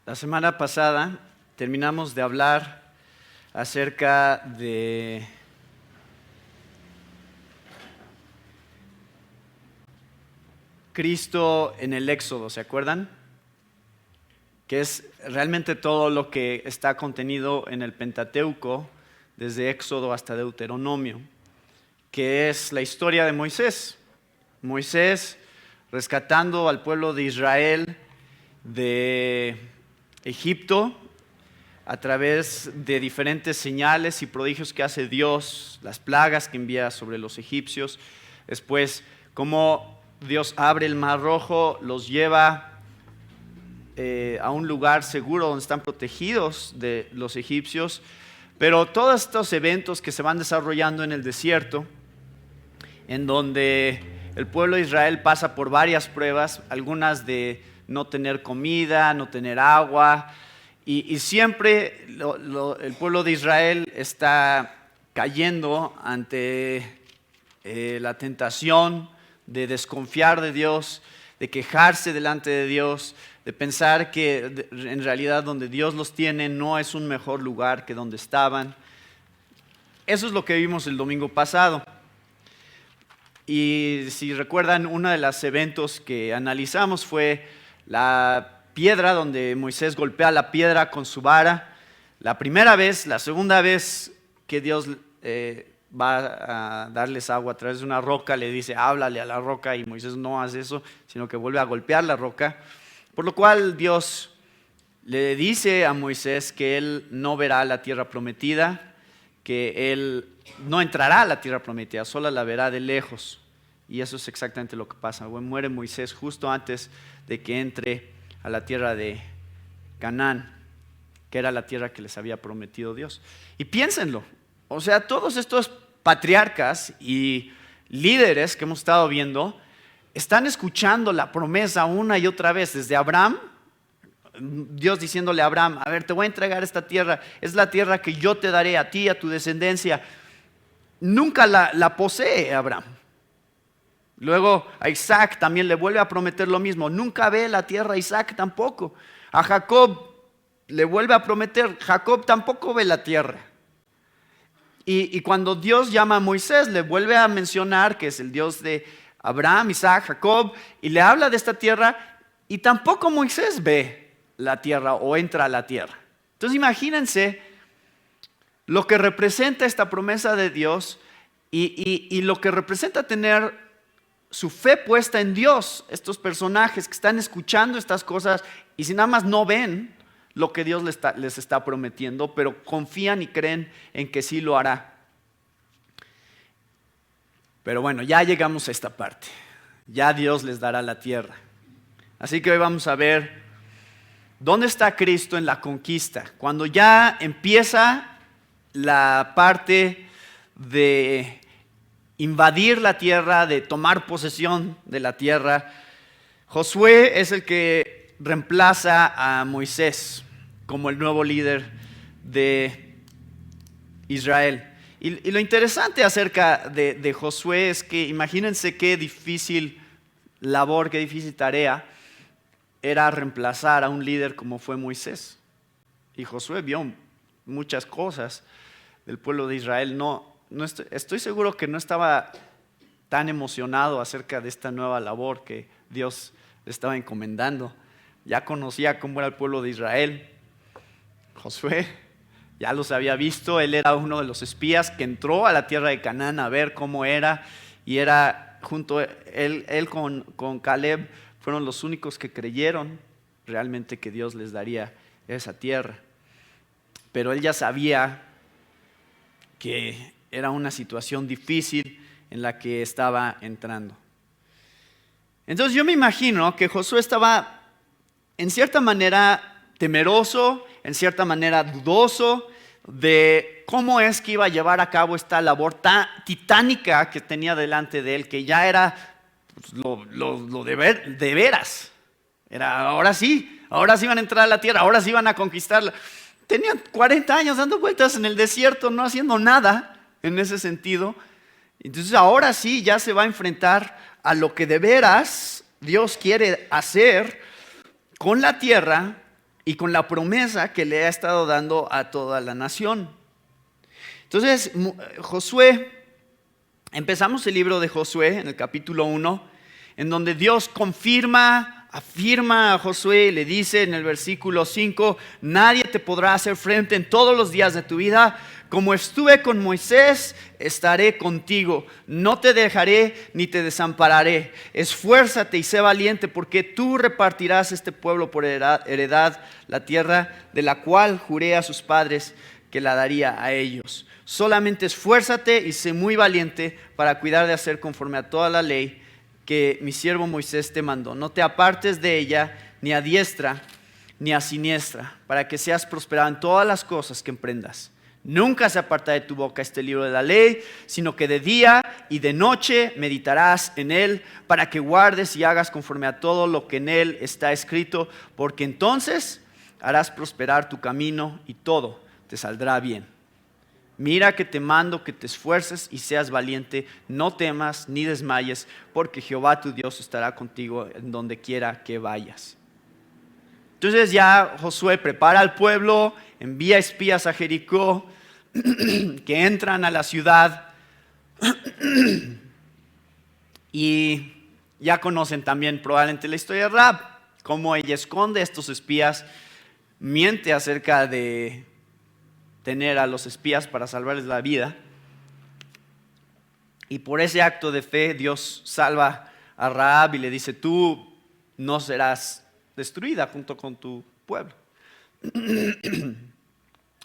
La semana pasada terminamos de hablar acerca de Cristo en el Éxodo, ¿se acuerdan? Que es realmente todo lo que está contenido en el Pentateuco, desde Éxodo hasta Deuteronomio, que es la historia de Moisés. Moisés rescatando al pueblo de Israel de Egipto a través de diferentes señales y prodigios que hace Dios, las plagas que envía sobre los egipcios, después cómo Dios abre el Mar Rojo, los lleva a un lugar seguro donde están protegidos de los egipcios, pero todos estos eventos que se van desarrollando en el desierto, en donde el pueblo de Israel pasa por varias pruebas, algunas de no tener comida, no tener agua, y siempre el pueblo de Israel está cayendo ante la tentación de desconfiar de Dios, de quejarse delante de Dios, de pensar que en realidad donde Dios los tiene no es un mejor lugar que donde estaban. Eso es lo que vimos el domingo pasado. Y si recuerdan, uno de los eventos que analizamos fue la piedra, donde Moisés golpea la piedra con su vara. La primera vez, la segunda vez que Dios va a darles agua a través de una roca, le dice, háblale a la roca, y Moisés no hace eso, sino que vuelve a golpear la roca. Por lo cual Dios le dice a Moisés que él no verá la tierra prometida, que él no entrará a la tierra prometida, solo la verá de lejos. Y eso es exactamente lo que pasa. Muere Moisés justo antes de que entre a la tierra de Canaán, que era la tierra que les había prometido Dios. Y piénsenlo, o sea, todos estos patriarcas y líderes que hemos estado viendo están escuchando la promesa una y otra vez, desde Abraham, Dios diciéndole a Abraham, a ver, te voy a entregar esta tierra, es la tierra que yo te daré a ti, a tu descendencia. Nunca la posee Abraham. Luego a Isaac también le vuelve a prometer lo mismo, nunca ve la tierra Isaac tampoco. A Jacob le vuelve a prometer, Jacob tampoco ve la tierra. Y cuando Dios llama a Moisés, le vuelve a mencionar que es el Dios de Abraham, Isaac, Jacob, y le habla de esta tierra, y tampoco Moisés ve la tierra o entra a la tierra. Entonces imagínense lo que representa esta promesa de Dios y lo que representa tener su fe puesta en Dios, estos personajes que están escuchando estas cosas y si nada más no ven lo que Dios les está prometiendo, pero confían y creen en que sí lo hará. Pero bueno, ya llegamos a esta parte. Ya Dios les dará la tierra. Así que hoy vamos a ver dónde está Cristo en la conquista. Cuando ya empieza la parte de invadir la tierra, de tomar posesión de la tierra, Josué es el que reemplaza a Moisés como el nuevo líder de Israel. Y lo interesante acerca de Josué es que imagínense qué difícil labor, qué difícil tarea era reemplazar a un líder como fue Moisés. Y Josué vio muchas cosas del pueblo de Israel. Estoy seguro que no estaba tan emocionado acerca de esta nueva labor que Dios le estaba encomendando. Ya conocía cómo era el pueblo de Israel. Josué ya los había visto, él era uno de los espías que entró a la tierra de Canaán a ver cómo era, y era junto él con Caleb fueron los únicos que creyeron realmente que Dios les daría esa tierra. Pero él ya sabía que era una situación difícil en la que estaba entrando. Entonces yo me imagino que Josué estaba en cierta manera temeroso, en cierta manera dudoso de cómo es que iba a llevar a cabo esta labor tan titánica que tenía delante de él, que ya era pues, lo de veras. Ahora sí iban a entrar a la tierra, ahora sí iban a conquistarla. Tenían 40 años dando vueltas en el desierto, no haciendo nada en ese sentido. Entonces ahora sí ya se va a enfrentar a lo que de veras Dios quiere hacer con la tierra y con la promesa que le ha estado dando a toda la nación. Entonces, Josué, empezamos el libro de Josué en el capítulo 1, en donde Dios afirma a Josué, le dice en el versículo 5, nadie te podrá hacer frente en todos los días de tu vida. Como estuve con Moisés, estaré contigo. No te dejaré ni te desampararé. Esfuérzate y sé valiente, porque tú repartirás este pueblo por heredad, la tierra de la cual juré a sus padres que la daría a ellos. Solamente esfuérzate y sé muy valiente para cuidar de hacer conforme a toda la ley que mi siervo Moisés te mandó. No te apartes de ella ni a diestra ni a siniestra, para que seas prosperado en todas las cosas que emprendas. Nunca se aparta de tu boca este libro de la ley, sino que de día y de noche meditarás en él, para que guardes y hagas conforme a todo lo que en él está escrito, porque entonces harás prosperar tu camino y todo te saldrá bien. Mira que te mando que te esfuerces y seas valiente, no temas ni desmayes, porque Jehová tu Dios estará contigo en donde quiera que vayas. Entonces ya Josué prepara al pueblo, envía espías a Jericó, que entran a la ciudad, y ya conocen también probablemente la historia de Rahab, cómo ella esconde a estos espías, miente acerca de tener a los espías para salvarles la vida, y por ese acto de fe Dios salva a Rahab y le dice, tú no serás destruida junto con tu pueblo.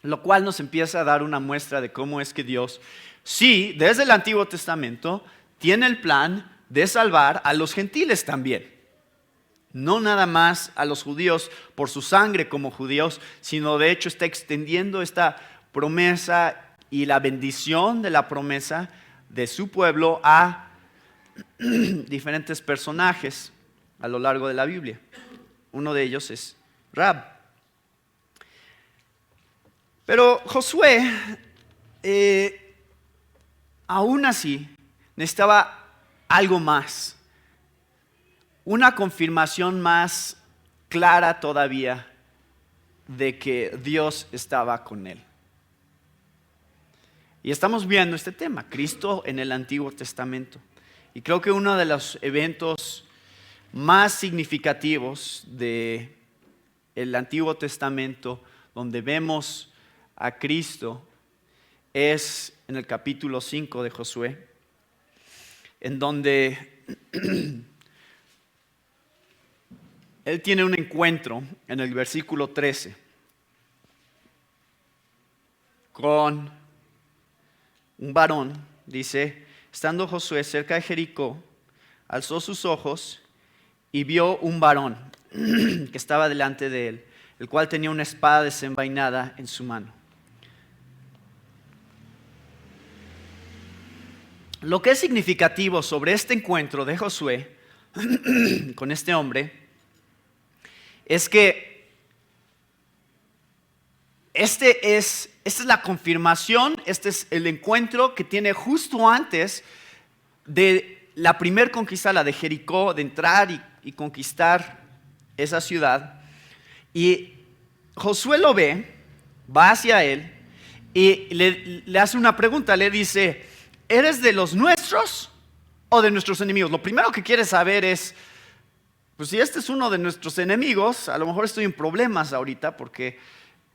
Lo cual nos empieza a dar una muestra de cómo es que Dios, sí, desde el Antiguo Testamento, tiene el plan de salvar a los gentiles también. No nada más a los judíos por su sangre como judíos, sino de hecho está extendiendo esta promesa y la bendición de la promesa de su pueblo a diferentes personajes a lo largo de la Biblia. Uno de ellos es Rahab. Pero Josué, aún así, necesitaba algo más. Una confirmación más clara todavía de que Dios estaba con él. Y estamos viendo este tema, Cristo en el Antiguo Testamento. Y creo que uno de los eventos más significativos del Antiguo Testamento, donde vemos a Cristo, es en el capítulo 5 de Josué, en donde él tiene un encuentro en el versículo 13 con un varón. Dice, estando Josué cerca de Jericó, alzó sus ojos y vio un varón que estaba delante de él, el cual tenía una espada desenvainada en su mano. Lo que es significativo sobre este encuentro de Josué con este hombre es que esta es la confirmación, este es el encuentro que tiene justo antes de la primer conquista, la de Jericó, de entrar y conquistar esa ciudad. Y Josué lo ve, va hacia él y le hace una pregunta, le dice, ¿eres de los nuestros o de nuestros enemigos? Lo primero que quiere saber es, pues si este es uno de nuestros enemigos, a lo mejor estoy en problemas ahorita porque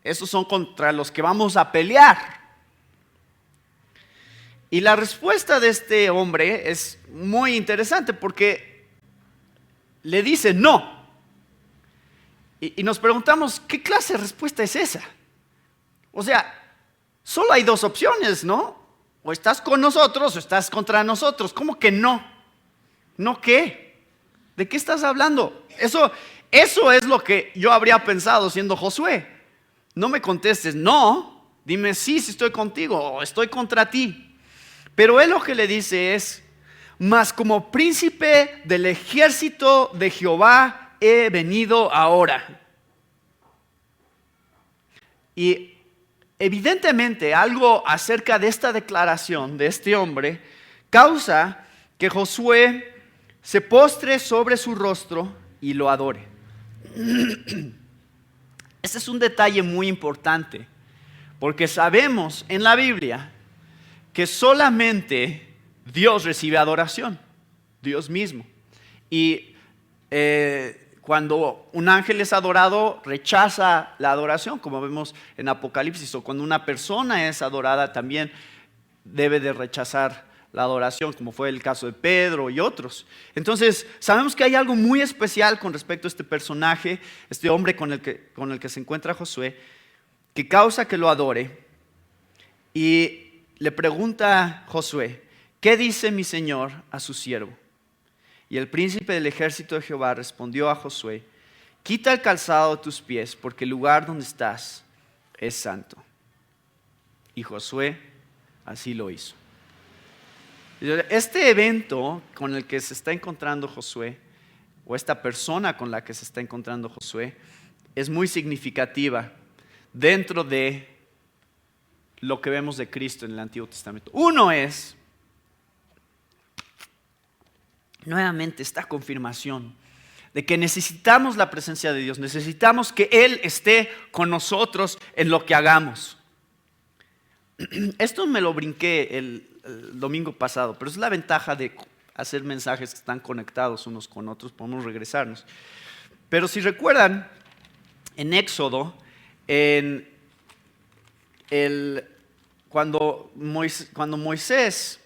esos son contra los que vamos a pelear. Y la respuesta de este hombre es muy interesante porque le dice no. Y nos preguntamos, ¿qué clase de respuesta es esa? O sea, solo hay dos opciones, ¿no? O estás con nosotros o estás contra nosotros. ¿Cómo que no? ¿No qué? ¿De qué estás hablando? Eso es lo que yo habría pensado siendo Josué. No me contestes no, dime sí estoy contigo o estoy contra ti. Pero él lo que le dice es, mas como príncipe del ejército de Jehová he venido ahora. Y evidentemente algo acerca de esta declaración de este hombre causa que Josué se postre sobre su rostro y lo adore. Este es un detalle muy importante, porque sabemos en la Biblia que solamente Dios recibe adoración, Dios mismo. Y cuando un ángel es adorado, rechaza la adoración, como vemos en Apocalipsis, o cuando una persona es adorada también debe de rechazar la adoración, como fue el caso de Pedro y otros. Entonces, sabemos que hay algo muy especial con respecto a este personaje, este hombre con el que se encuentra Josué, que causa que lo adore. Y le pregunta a Josué: ¿qué dice mi señor a su siervo? Y el príncipe del ejército de Jehová respondió a Josué: quita el calzado de tus pies, porque el lugar donde estás es santo. Y Josué así lo hizo. Este evento con el que se está encontrando Josué, o esta persona con la que se está encontrando Josué, es muy significativa dentro de lo que vemos de Cristo en el Antiguo Testamento. Uno es, nuevamente, esta confirmación de que necesitamos la presencia de Dios, necesitamos que Él esté con nosotros en lo que hagamos. Esto me lo brinqué el domingo pasado, pero es la ventaja de hacer mensajes que están conectados unos con otros, podemos regresarnos. Pero si recuerdan, en Éxodo, cuando Moisés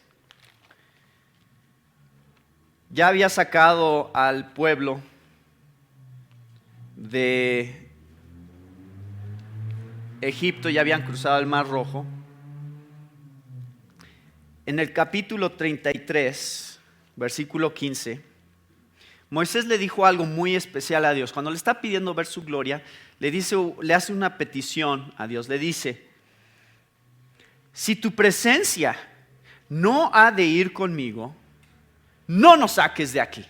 ya había sacado al pueblo de Egipto, ya habían cruzado el Mar Rojo, en el capítulo 33, versículo 15, Moisés le dijo algo muy especial a Dios. Cuando le está pidiendo ver su gloria, le hace una petición a Dios. Le dice: si tu presencia no ha de ir conmigo, no nos saques de aquí.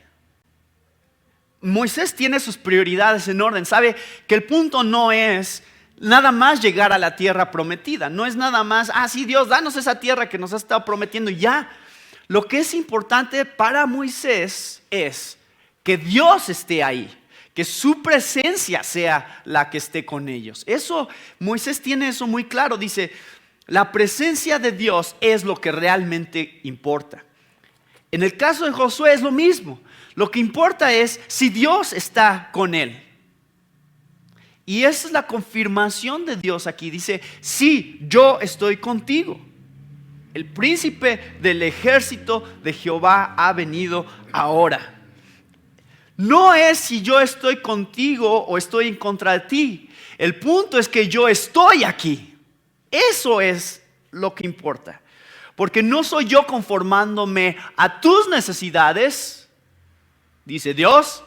Moisés tiene sus prioridades en orden. Sabe que el punto no es nada más llegar a la tierra prometida. No es nada más, sí, Dios, danos esa tierra que nos has estado prometiendo ya. Lo que es importante para Moisés es que Dios esté ahí, que su presencia sea la que esté con ellos. Moisés tiene eso muy claro. Dice: la presencia de Dios es lo que realmente importa. En el caso de Josué es lo mismo. Lo que importa es si Dios está con él. Y esa es la confirmación de Dios aquí. Dice: sí, yo estoy contigo. El príncipe del ejército de Jehová ha venido ahora. No es si yo estoy contigo o estoy en contra de ti. El punto es que yo estoy aquí. Eso es lo que importa. Porque no soy yo conformándome a tus necesidades, dice Dios.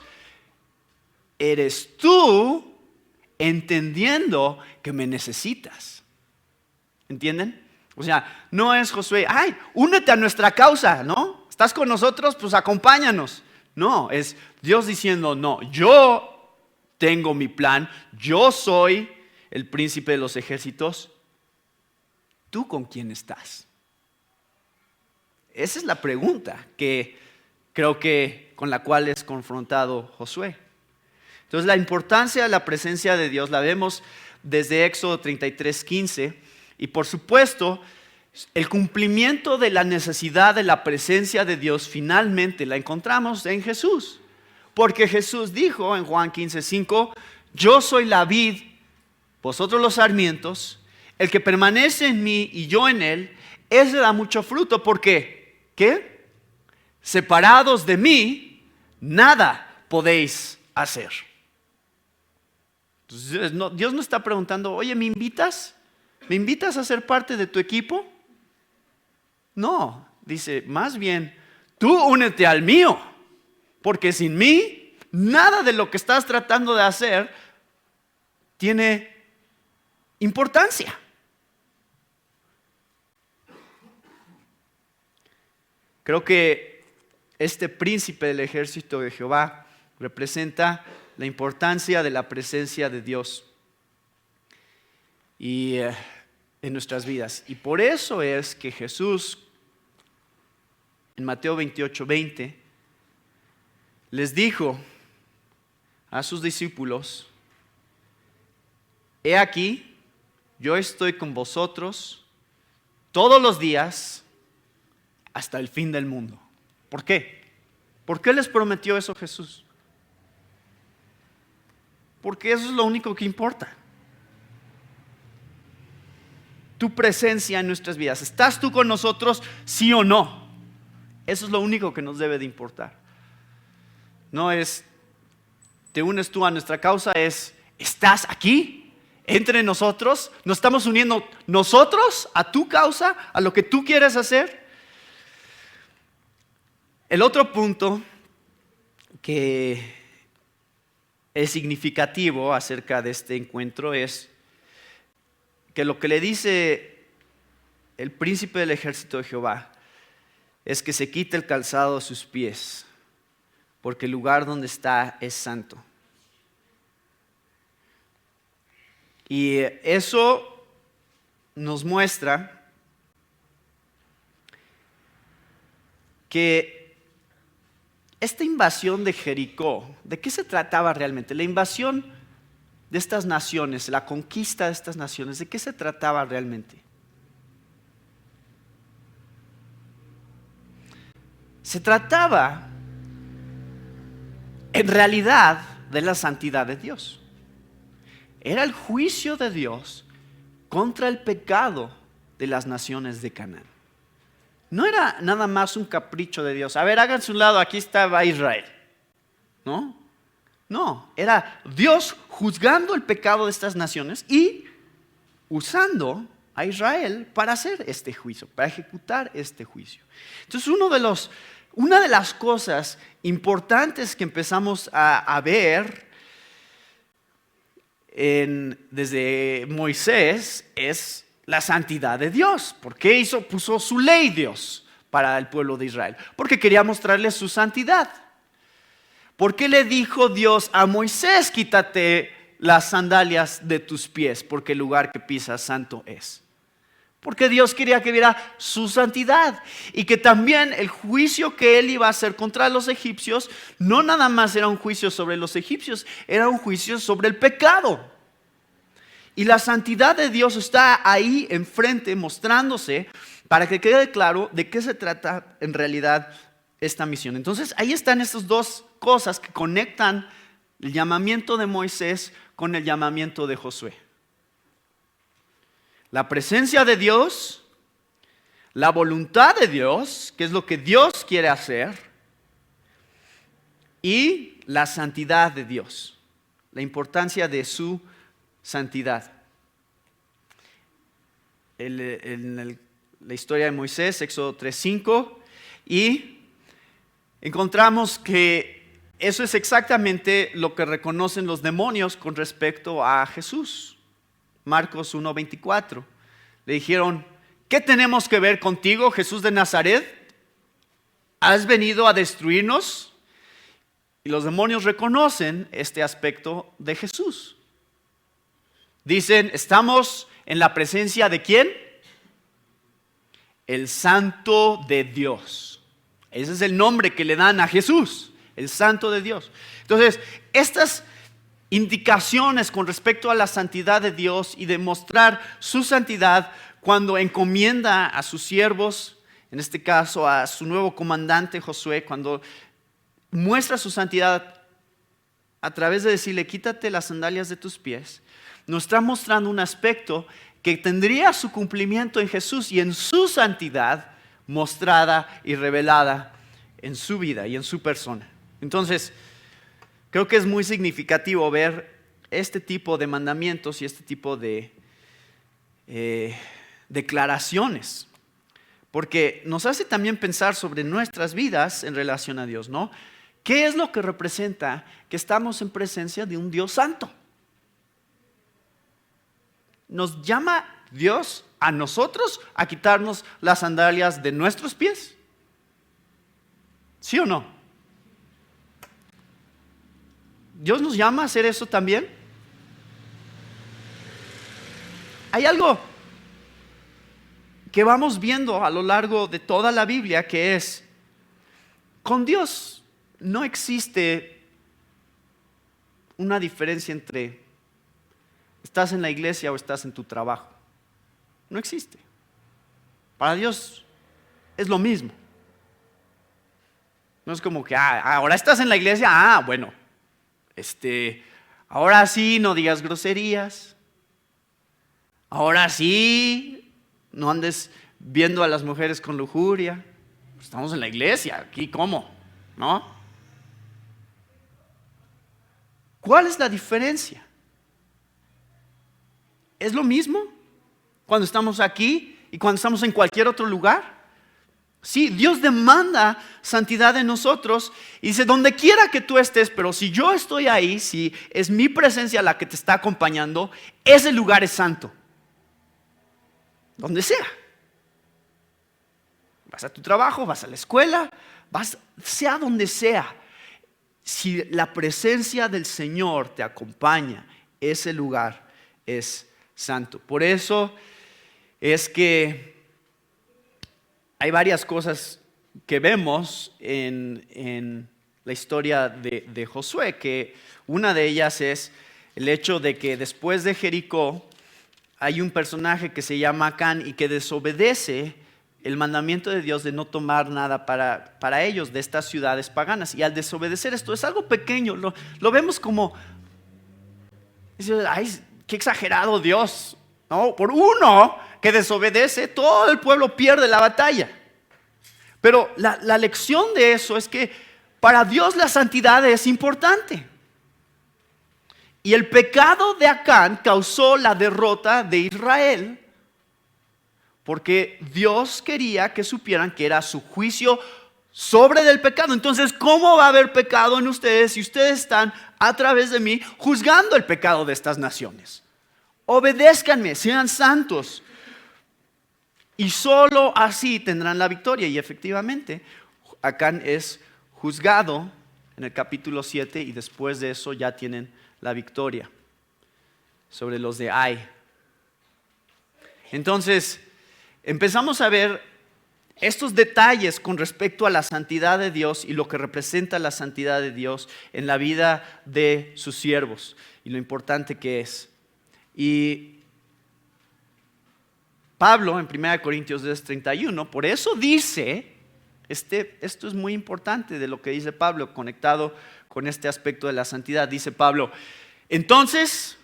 Eres tú entendiendo que me necesitas. ¿Entienden? O sea, no es Josué: únete a nuestra causa, ¿no? ¿Estás con nosotros? Pues acompáñanos. No, es Dios diciendo: no, yo tengo mi plan, yo soy el príncipe de los ejércitos. ¿Tú con quién estás? Esa es la pregunta que creo que con la cual es confrontado Josué. Entonces, la importancia de la presencia de Dios la vemos desde Éxodo 33:15, y por supuesto el cumplimiento de la necesidad de la presencia de Dios finalmente la encontramos en Jesús, porque Jesús dijo en Juan 15:5: yo soy la vid, vosotros los sarmientos. El que permanece en mí y yo en él, ese da mucho fruto, porque ¿qué? Separados de mí, nada podéis hacer. Entonces, Dios no está preguntando: oye, ¿me invitas? ¿Me invitas a ser parte de tu equipo? No, dice más bien: tú únete al mío, porque sin mí, nada de lo que estás tratando de hacer tiene importancia. Creo que este príncipe del ejército de Jehová representa la importancia de la presencia de Dios en nuestras vidas. Y por eso es que Jesús, en Mateo 28:20, les dijo a sus discípulos he aquí, yo estoy con vosotros todos los días hasta el fin del mundo. ¿Por qué? ¿Por qué les prometió eso Jesús? Porque eso es lo único que importa. Tu presencia en nuestras vidas. ¿Estás tú con nosotros, sí o no? Eso es lo único que nos debe de importar. No es, te unes tú a nuestra causa, es, ¿estás aquí entre nosotros? ¿Nos estamos uniendo nosotros a tu causa, a lo que tú quieres hacer? El otro punto que es significativo acerca de este encuentro es que lo que le dice el príncipe del ejército de Jehová es que se quite el calzado de sus pies, porque el lugar donde está es santo. Y eso nos muestra que esta invasión de Jericó, ¿de qué se trataba realmente? La invasión de estas naciones, la conquista de estas naciones, ¿de qué se trataba realmente? Se trataba, en realidad, de la santidad de Dios. Era el juicio de Dios contra el pecado de las naciones de Canaán. No era nada más un capricho de Dios. A ver, háganse un lado, aquí estaba Israel. No, era Dios juzgando el pecado de estas naciones y usando a Israel para hacer este juicio, para ejecutar este juicio. Entonces, una de las cosas importantes que empezamos a ver desde Moisés es la santidad de Dios. ¿Por qué puso su ley Dios para el pueblo de Israel? Porque quería mostrarles su santidad. ¿Por qué le dijo Dios a Moisés, quítate las sandalias de tus pies, porque el lugar que pisas santo es? Porque Dios quería que viera su santidad y que también el juicio que él iba a hacer contra los egipcios no nada más era un juicio sobre los egipcios, era un juicio sobre el pecado. Y la santidad de Dios está ahí enfrente mostrándose para que quede claro de qué se trata en realidad esta misión. Entonces ahí están estas dos cosas que conectan el llamamiento de Moisés con el llamamiento de Josué. La presencia de Dios, la voluntad de Dios, que es lo que Dios quiere hacer, y la santidad de Dios, la importancia de su santidad. En la historia de Moisés, Éxodo 3:5, y encontramos que eso es exactamente lo que reconocen los demonios con respecto a Jesús. Marcos 1:24. Le dijeron, ¿qué tenemos que ver contigo, Jesús de Nazaret? ¿Has venido a destruirnos? Y los demonios reconocen este aspecto de Jesús. Dicen, estamos en la presencia de ¿quién? El Santo de Dios. Ese es el nombre que le dan a Jesús, el Santo de Dios. Entonces, estas indicaciones con respecto a la santidad de Dios y demostrar su santidad cuando encomienda a sus siervos, en este caso a su nuevo comandante Josué, cuando muestra su santidad a través de decirle, quítate las sandalias de tus pies, nos está mostrando un aspecto que tendría su cumplimiento en Jesús y en su santidad mostrada y revelada en su vida y en su persona. Entonces, creo que es muy significativo ver este tipo de mandamientos y este tipo de declaraciones, porque nos hace también pensar sobre nuestras vidas en relación a Dios, ¿no? ¿Qué es lo que representa que estamos en presencia de un Dios santo? ¿Nos llama Dios a nosotros a quitarnos las sandalias de nuestros pies? ¿Sí o no? ¿Dios nos llama a hacer eso también? Hay algo que vamos viendo a lo largo de toda la Biblia que es, con Dios no existe una diferencia entre ¿Estás en la iglesia o estás en tu trabajo? No existe. Para Dios es lo mismo. No es como que, ahora estás en la iglesia, bueno, ahora sí no digas groserías. Ahora sí no andes viendo a las mujeres con lujuria. Estamos en la iglesia, aquí ¿cómo? ¿No? ¿Cuál es la diferencia? ¿Es lo mismo cuando estamos aquí y cuando estamos en cualquier otro lugar? Sí, Dios demanda santidad de nosotros y dice, donde quiera que tú estés, pero si yo estoy ahí, si es mi presencia la que te está acompañando, ese lugar es santo. Donde sea. Vas a tu trabajo, vas a la escuela, sea donde sea. Si la presencia del Señor te acompaña, ese lugar es santo. Por eso es que hay varias cosas que vemos en la historia de Josué, que una de ellas es el hecho de que después de Jericó hay un personaje que se llama Acán y que desobedece el mandamiento de Dios de no tomar nada para ellos de estas ciudades paganas. Y al desobedecer esto es algo pequeño, lo vemos como, ay, qué exagerado Dios, ¿no? Por uno que desobedece, todo el pueblo pierde la batalla. Pero la lección de eso es que para Dios la santidad es importante. Y el pecado de Acán causó la derrota de Israel, porque Dios quería que supieran que era su juicio sobre del pecado. Entonces, ¿cómo va a haber pecado en ustedes si ustedes están a través de mí juzgando el pecado de estas naciones? Obedézcanme, sean santos. Y solo así tendrán la victoria. Y efectivamente, Acán es juzgado en el capítulo 7 y después de eso ya tienen la victoria sobre los de Ai. Entonces, empezamos a ver estos detalles con respecto a la santidad de Dios y lo que representa la santidad de Dios en la vida de sus siervos y lo importante que es. Y Pablo en 1 Corintios 10:31, por eso dice, esto es muy importante de lo que dice Pablo, conectado con este aspecto de la santidad. Dice Pablo, entonces,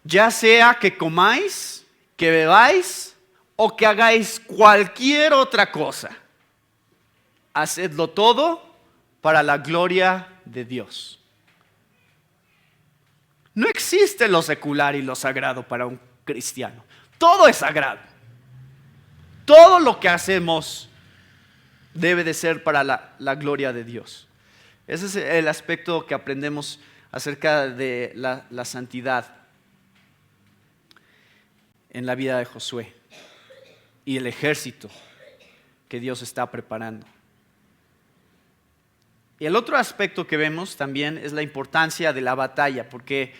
ya sea que comáis, que bebáis o que hagáis cualquier otra cosa, hacedlo todo para la gloria de Dios. No existe lo secular y lo sagrado para un cristiano. Todo es sagrado. Todo lo que hacemos debe de ser para la gloria de Dios. Ese es el aspecto que aprendemos acerca de la santidad en la vida de Josué y el ejército que Dios está preparando. Y el otro aspecto que vemos también es la importancia de la batalla, porque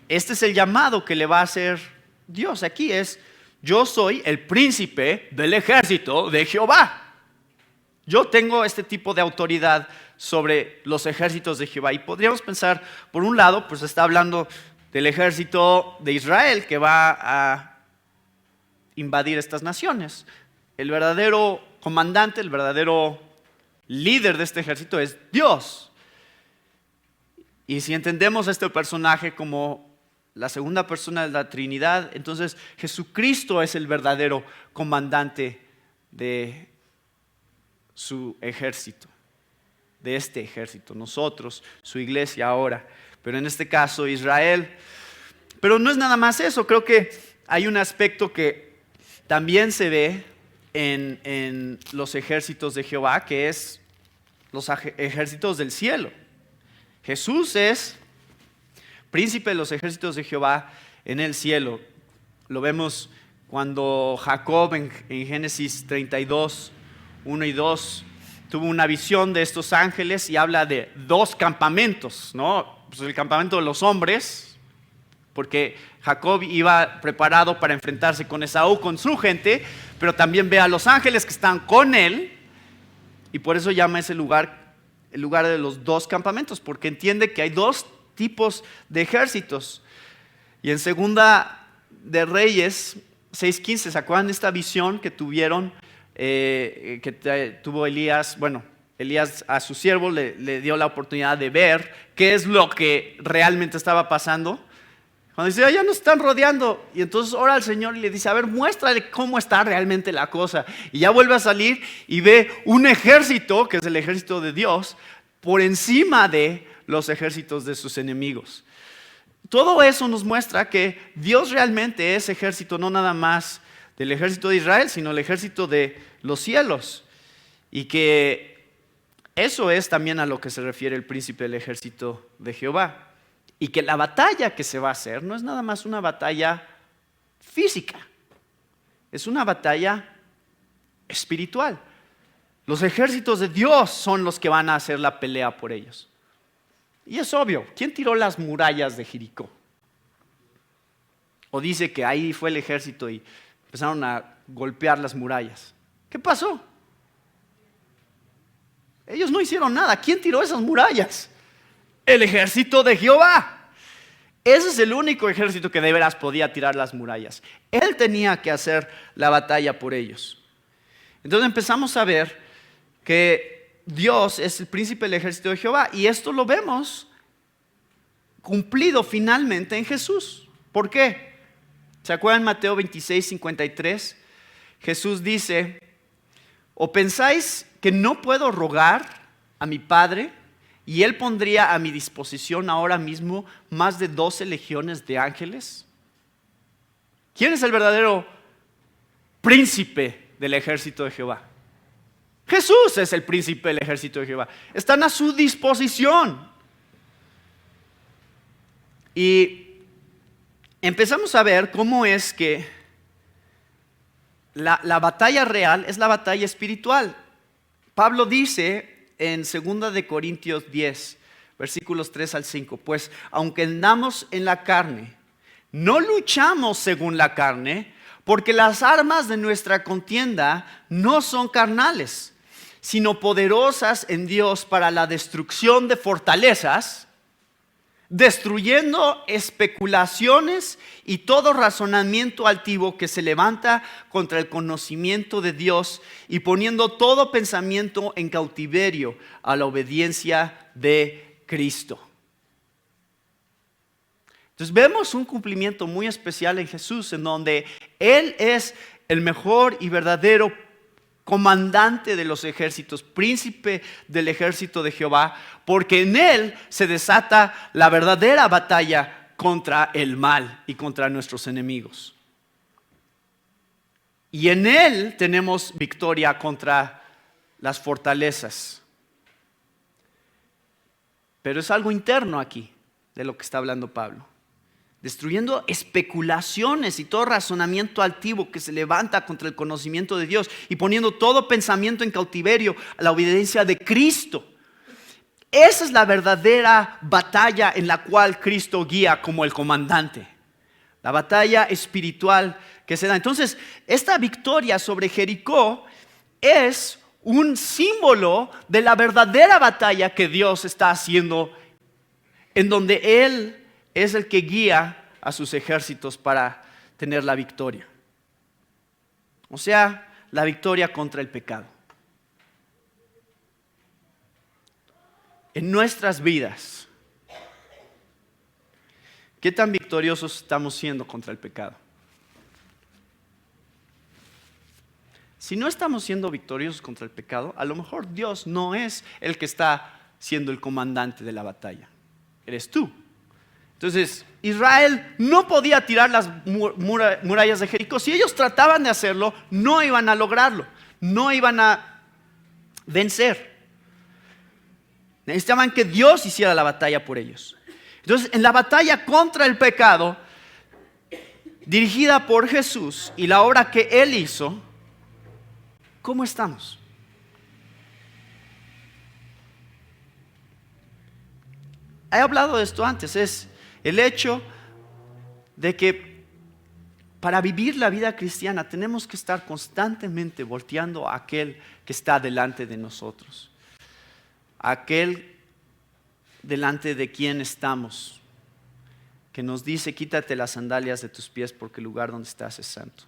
este es el llamado que le va a hacer Dios aquí, es: yo soy el príncipe del ejército de Jehová. Yo tengo este tipo de autoridad sobre los ejércitos de Jehová. Y podríamos pensar, por un lado, pues está hablando del ejército de Israel que va a invadir estas naciones. El verdadero comandante, el verdadero líder de este ejército es Dios. Y si entendemos a este personaje como la segunda persona de la Trinidad, entonces Jesucristo es el verdadero comandante de su ejército, de este ejército. Nosotros, su iglesia ahora, pero en este caso Israel. Pero no es nada más eso, creo que hay un aspecto que también se ve en los ejércitos de Jehová, que es los ejércitos del cielo. Jesús es príncipe de los ejércitos de Jehová en el cielo. Lo vemos cuando Jacob en Génesis 32, 1 y 2 tuvo una visión de estos ángeles y habla de dos campamentos, ¿no? Pues el campamento de los hombres, porque Jacob iba preparado para enfrentarse con Esaú, con su gente, pero también ve a los ángeles que están con él, y por eso llama ese lugar el lugar de los dos campamentos, porque entiende que hay dos tipos de ejércitos. Y en Segunda de Reyes 6:15, ¿se acuerdan de esta visión que tuvieron, tuvo Elías? Bueno, Elías a su siervo le dio la oportunidad de ver qué es lo que realmente estaba pasando. Cuando dice, ya nos están rodeando, y entonces ora al Señor y le dice, a ver, muéstrale cómo está realmente la cosa. Y ya vuelve a salir y ve un ejército, que es el ejército de Dios, por encima de los ejércitos de sus enemigos. Todo eso nos muestra que Dios realmente es ejército, no nada más del ejército de Israel, sino el ejército de los cielos. Y que eso es también a lo que se refiere el príncipe del ejército de Jehová. Y que la batalla que se va a hacer no es nada más una batalla física, es una batalla espiritual. Los ejércitos de Dios son los que van a hacer la pelea por ellos. Y es obvio, ¿quién tiró las murallas de Jericó? O dice que ahí fue el ejército y empezaron a golpear las murallas. ¿Qué pasó? Ellos no hicieron nada. ¿Quién tiró esas murallas? El ejército de Jehová. Ese es el único ejército que de veras podía tirar las murallas. Él tenía que hacer la batalla por ellos. Entonces empezamos a ver que Dios es el príncipe del ejército de Jehová. Y esto lo vemos cumplido finalmente en Jesús. ¿Por qué? ¿Se acuerdan Mateo 26:53? Jesús dice, ¿o pensáis que no puedo rogar a mi Padre y Él pondría a mi disposición ahora mismo más de 12 legiones de ángeles? ¿Quién es el verdadero príncipe del ejército de Jehová? Jesús es el príncipe del ejército de Jehová. Están a su disposición. Y empezamos a ver cómo es que la batalla real es la batalla espiritual. Pablo dice en 2 de Corintios 10, versículos 3 al 5, pues aunque andamos en la carne, no luchamos según la carne, porque las armas de nuestra contienda no son carnales, sino poderosas en Dios para la destrucción de fortalezas, destruyendo especulaciones y todo razonamiento altivo que se levanta contra el conocimiento de Dios y poniendo todo pensamiento en cautiverio a la obediencia de Cristo. Entonces vemos un cumplimiento muy especial en Jesús, en donde Él es el mejor y verdadero comandante de los ejércitos, príncipe del ejército de Jehová, porque en Él se desata la verdadera batalla contra el mal y contra nuestros enemigos. Y en Él tenemos victoria contra las fortalezas. Pero es algo interno aquí de lo que está hablando Pablo. Destruyendo especulaciones y todo razonamiento altivo que se levanta contra el conocimiento de Dios y poniendo todo pensamiento en cautiverio a la obediencia de Cristo. Esa es la verdadera batalla en la cual Cristo guía como el comandante. La batalla espiritual que se da. Entonces, esta victoria sobre Jericó es un símbolo de la verdadera batalla que Dios está haciendo, en donde Él es el que guía a sus ejércitos para tener la victoria. O sea, la victoria contra el pecado. En nuestras vidas, ¿qué tan victoriosos estamos siendo contra el pecado? Si no estamos siendo victoriosos contra el pecado, a lo mejor Dios no es el que está siendo el comandante de la batalla. Eres tú. Entonces, Israel no podía tirar las murallas de Jericó. Si ellos trataban de hacerlo, no iban a lograrlo, no iban a vencer. Necesitaban que Dios hiciera la batalla por ellos. Entonces, en la batalla contra el pecado, dirigida por Jesús y la obra que Él hizo, ¿cómo estamos? He hablado de esto antes, es el hecho de que para vivir la vida cristiana tenemos que estar constantemente volteando a aquel que está delante de nosotros, aquel delante de quien estamos, que nos dice: quítate las sandalias de tus pies porque el lugar donde estás es santo.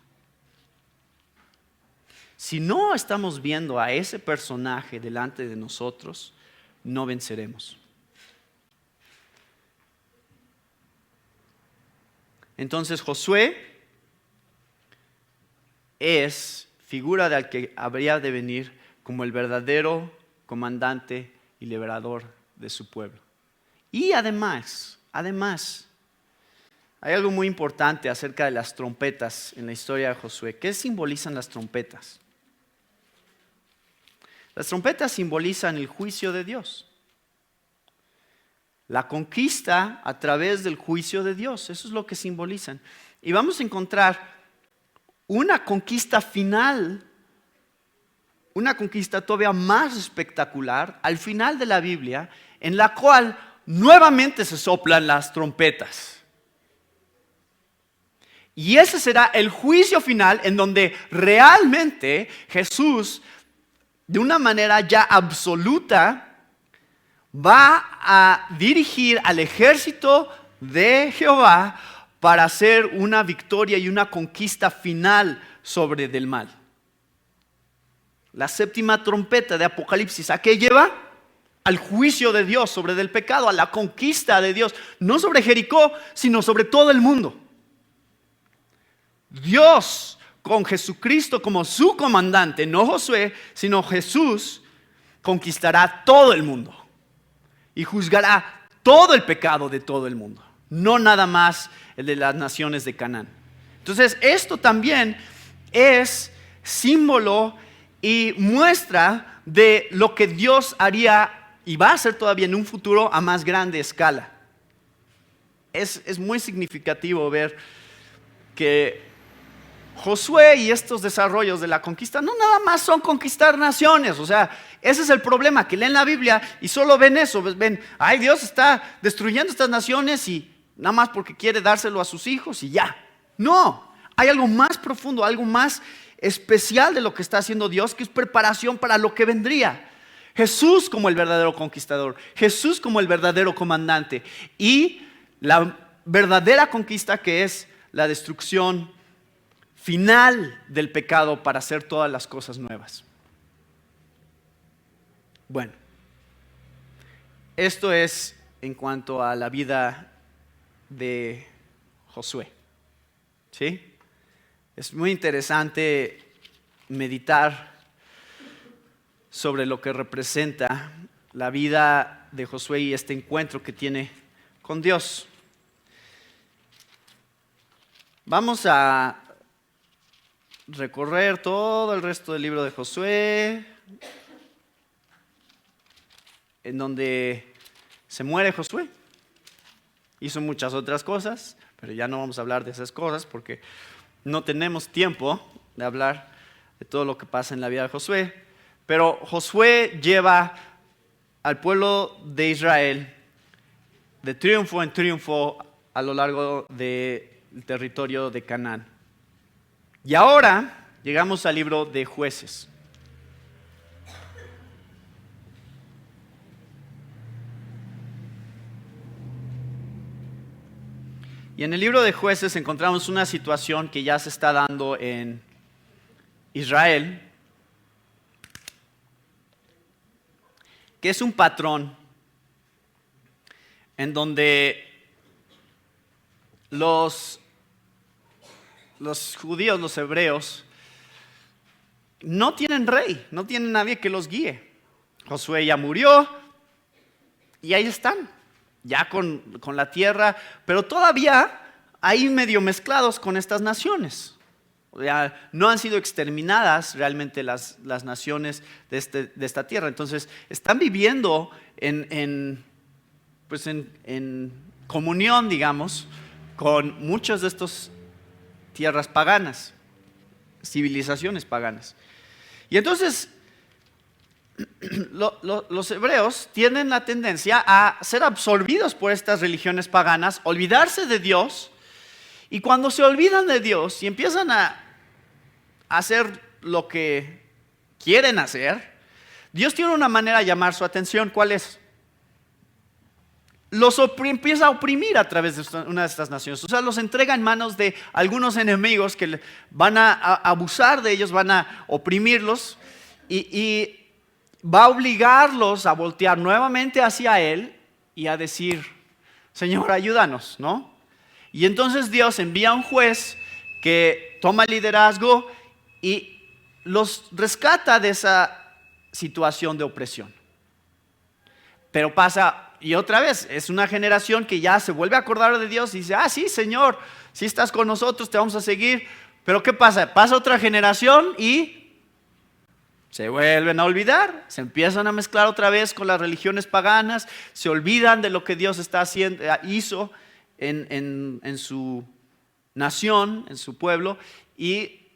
Si no estamos viendo a ese personaje delante de nosotros, no venceremos. Entonces Josué es figura del que habría de venir como el verdadero comandante y liberador de su pueblo. Y además, hay algo muy importante acerca de las trompetas en la historia de Josué. ¿Qué simbolizan las trompetas? Las trompetas simbolizan el juicio de Dios. La conquista a través del juicio de Dios. Eso es lo que simbolizan. Y vamos a encontrar una conquista final, una conquista todavía más espectacular al final de la Biblia, en la cual nuevamente se soplan las trompetas. Y ese será el juicio final en donde realmente Jesús, de una manera ya absoluta, va a dirigir al ejército de Jehová para hacer una victoria y una conquista final sobre del mal. La séptima trompeta de Apocalipsis, ¿a qué lleva? Al juicio de Dios sobre del pecado, a la conquista de Dios, no sobre Jericó, sino sobre todo el mundo. Dios, con Jesucristo como su comandante, no Josué, sino Jesús, conquistará todo el mundo y juzgará todo el pecado de todo el mundo, no nada más el de las naciones de Canaán. Entonces, esto también es símbolo y muestra de lo que Dios haría y va a hacer todavía en un futuro a más grande escala. Es muy significativo ver que Josué y estos desarrollos de la conquista no nada más son conquistar naciones. O sea, ese es el problema, que leen la Biblia y solo ven eso. Ven, ay, Dios está destruyendo estas naciones y nada más porque quiere dárselo a sus hijos y ya. No, hay algo más profundo, algo más especial de lo que está haciendo Dios, que es preparación para lo que vendría. Jesús como el verdadero conquistador, Jesús como el verdadero comandante y la verdadera conquista, que es la destrucción final del pecado para hacer todas las cosas nuevas. Bueno, esto es en cuanto a la vida de Josué. ¿Sí? Es muy interesante meditar sobre lo que representa la vida de Josué y este encuentro que tiene con Dios. Vamos a recorrer todo el resto del libro de Josué, en donde se muere Josué. Hizo muchas otras cosas, pero ya no vamos a hablar de esas cosas porque no tenemos tiempo de hablar de todo lo que pasa en la vida de Josué. Pero Josué lleva al pueblo de Israel de triunfo en triunfo a lo largo del territorio de Canaán. Y ahora llegamos al libro de Jueces. Y en el libro de Jueces encontramos una situación que ya se está dando en Israel, que es un patrón en donde los judíos, los hebreos, no tienen rey, no tienen nadie que los guíe. Josué ya murió y ahí están, ya con la tierra, pero todavía ahí medio mezclados con estas naciones. Ya no han sido exterminadas realmente las naciones de esta tierra. Entonces están viviendo en comunión, digamos, con muchas de estas tierras paganas, civilizaciones paganas. Y entonces los hebreos tienen la tendencia a ser absorbidos por estas religiones paganas, olvidarse de Dios, y cuando se olvidan de Dios y empiezan a hacer lo que quieren hacer, Dios tiene una manera de llamar su atención. ¿Cuál es? empieza a oprimir a través de una de estas naciones. O sea, los entrega en manos de algunos enemigos que van a abusar de ellos, van a oprimirlos y va a obligarlos a voltear nuevamente hacia Él y a decir, Señor, ayúdanos, ¿no? Y entonces Dios envía a un juez que toma liderazgo y los rescata de esa situación de opresión. Pero pasa, y otra vez, es una generación que ya se vuelve a acordar de Dios y dice, sí, Señor, si estás con nosotros, te vamos a seguir. Pero ¿qué pasa? Pasa otra generación y se vuelven a olvidar, se empiezan a mezclar otra vez con las religiones paganas, se olvidan de lo que Dios hizo en su nación, en su pueblo, y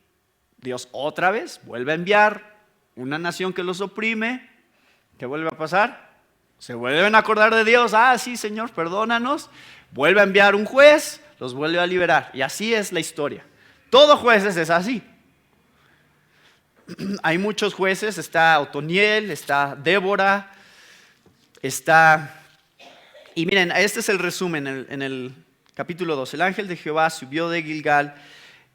Dios otra vez vuelve a enviar una nación que los oprime. ¿Qué vuelve a pasar? Se vuelven a acordar de Dios, sí, Señor, perdónanos. Vuelve a enviar un juez, los vuelve a liberar, y así es la historia. Todo jueces es así. Hay muchos jueces, está Otoniel, está Débora, y miren, este es el resumen en el capítulo 2. El ángel de Jehová subió de Gilgal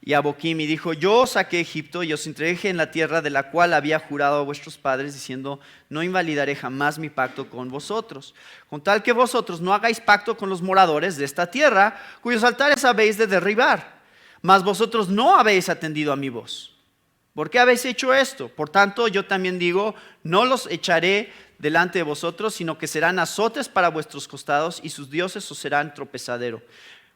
y a Boquim y dijo, yo os saqué de Egipto y os introduje en la tierra de la cual había jurado a vuestros padres, diciendo, no invalidaré jamás mi pacto con vosotros, con tal que vosotros no hagáis pacto con los moradores de esta tierra, cuyos altares habéis de derribar, mas vosotros no habéis atendido a mi voz. ¿Por qué habéis hecho esto? Por tanto, yo también digo, no los echaré delante de vosotros, sino que serán azotes para vuestros costados y sus dioses os serán tropezadero.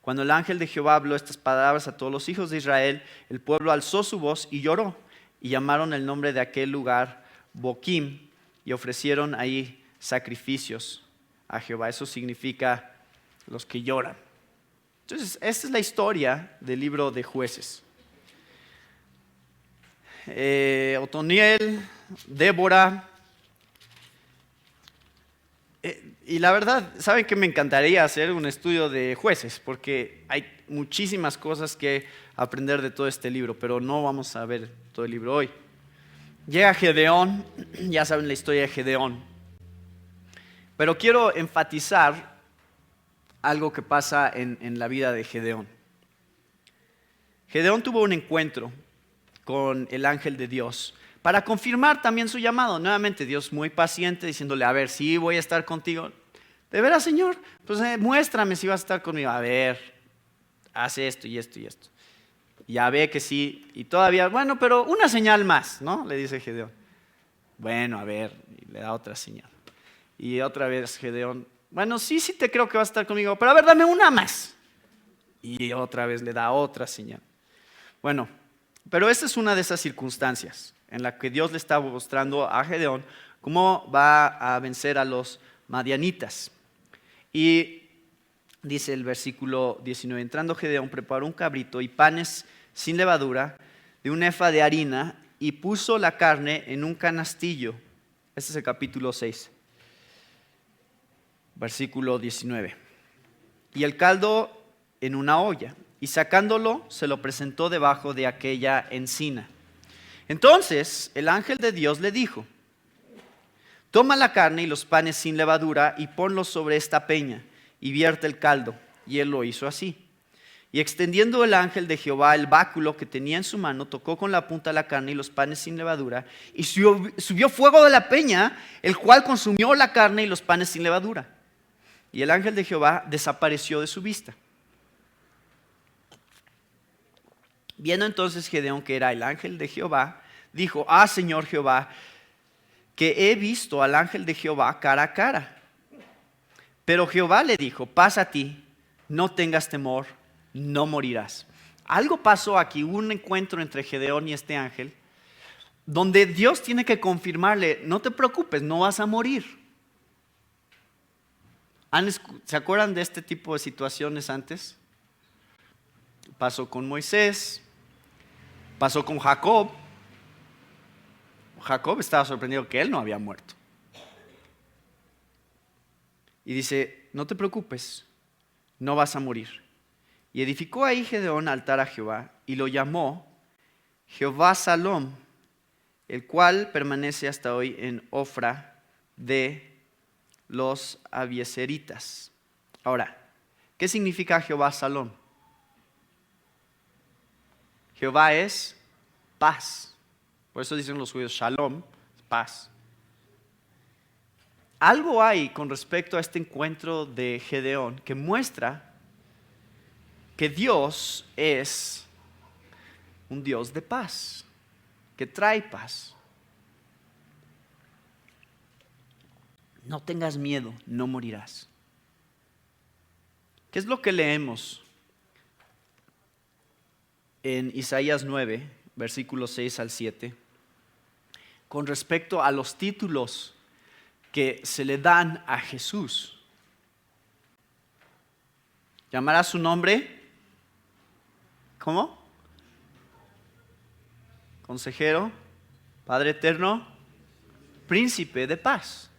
Cuando el ángel de Jehová habló estas palabras a todos los hijos de Israel, el pueblo alzó su voz y lloró, y llamaron el nombre de aquel lugar Boquim, y ofrecieron ahí sacrificios a Jehová. Eso significa los que lloran. Entonces, esta es la historia del libro de Jueces. Otoniel, Débora, y la verdad, ¿saben que me encantaría hacer un estudio de jueces? Porque hay muchísimas cosas que aprender de todo este libro, pero no vamos a ver todo el libro hoy. Llega Gedeón, ya saben la historia de Gedeón, pero quiero enfatizar algo que pasa en la vida de Gedeón. Gedeón tuvo un encuentro con el ángel de Dios para confirmar también su llamado. Nuevamente Dios muy paciente diciéndole, a ver, sí voy a estar contigo. ¿De veras, Señor? Pues muéstrame si vas a estar conmigo. A ver, haz esto y esto y esto. Ya ve que sí, y todavía, bueno, pero una señal más, ¿no? Le dice Gedeón. Bueno, a ver, y le da otra señal. Y otra vez Gedeón, bueno, sí te creo que vas a estar conmigo, pero a ver, dame una más. Y otra vez le da otra señal. Bueno, pero esta es una de esas circunstancias en la que Dios le está mostrando a Gedeón cómo va a vencer a los madianitas. Y dice el versículo 19, entrando Gedeón preparó un cabrito y panes sin levadura de un efa de harina y puso la carne en un canastillo. Este es el capítulo 6, versículo 19. Y el caldo en una olla, y sacándolo se lo presentó debajo de aquella encina. Entonces el ángel de Dios le dijo, toma la carne y los panes sin levadura y ponlos sobre esta peña y vierte el caldo. Y él lo hizo así. Y extendiendo el ángel de Jehová el báculo que tenía en su mano, tocó con la punta la carne y los panes sin levadura, y subió fuego de la peña, el cual consumió la carne y los panes sin levadura. Y el ángel de Jehová desapareció de su vista. Viendo entonces Gedeón que era el ángel de Jehová, dijo, Señor Jehová, que he visto al ángel de Jehová cara a cara. Pero Jehová le dijo, pasa a ti, no tengas temor, no morirás. Algo pasó aquí, hubo un encuentro entre Gedeón y este ángel, donde Dios tiene que confirmarle, no te preocupes, no vas a morir. ¿Se acuerdan de este tipo de situaciones antes? Pasó con Moisés, pasó con Jacob. Jacob estaba sorprendido que él no había muerto. Y dice, no te preocupes, no vas a morir. Y edificó ahí Gedeón altar a Jehová y lo llamó Jehová Salom, el cual permanece hasta hoy en Ofra de los abiezeritas. Ahora, ¿qué significa Jehová Shalom? Jehová es paz. Por eso dicen los judíos, Shalom, paz. Algo hay con respecto a este encuentro de Gedeón que muestra que Dios es un Dios de paz, que trae paz. No tengas miedo, no morirás. ¿Qué es lo que leemos en Isaías 9, versículos 6 al 7, con respecto a los títulos que se le dan a Jesús? ¿Llamará su nombre? ¿Cómo? Consejero, Padre eterno, Príncipe de paz.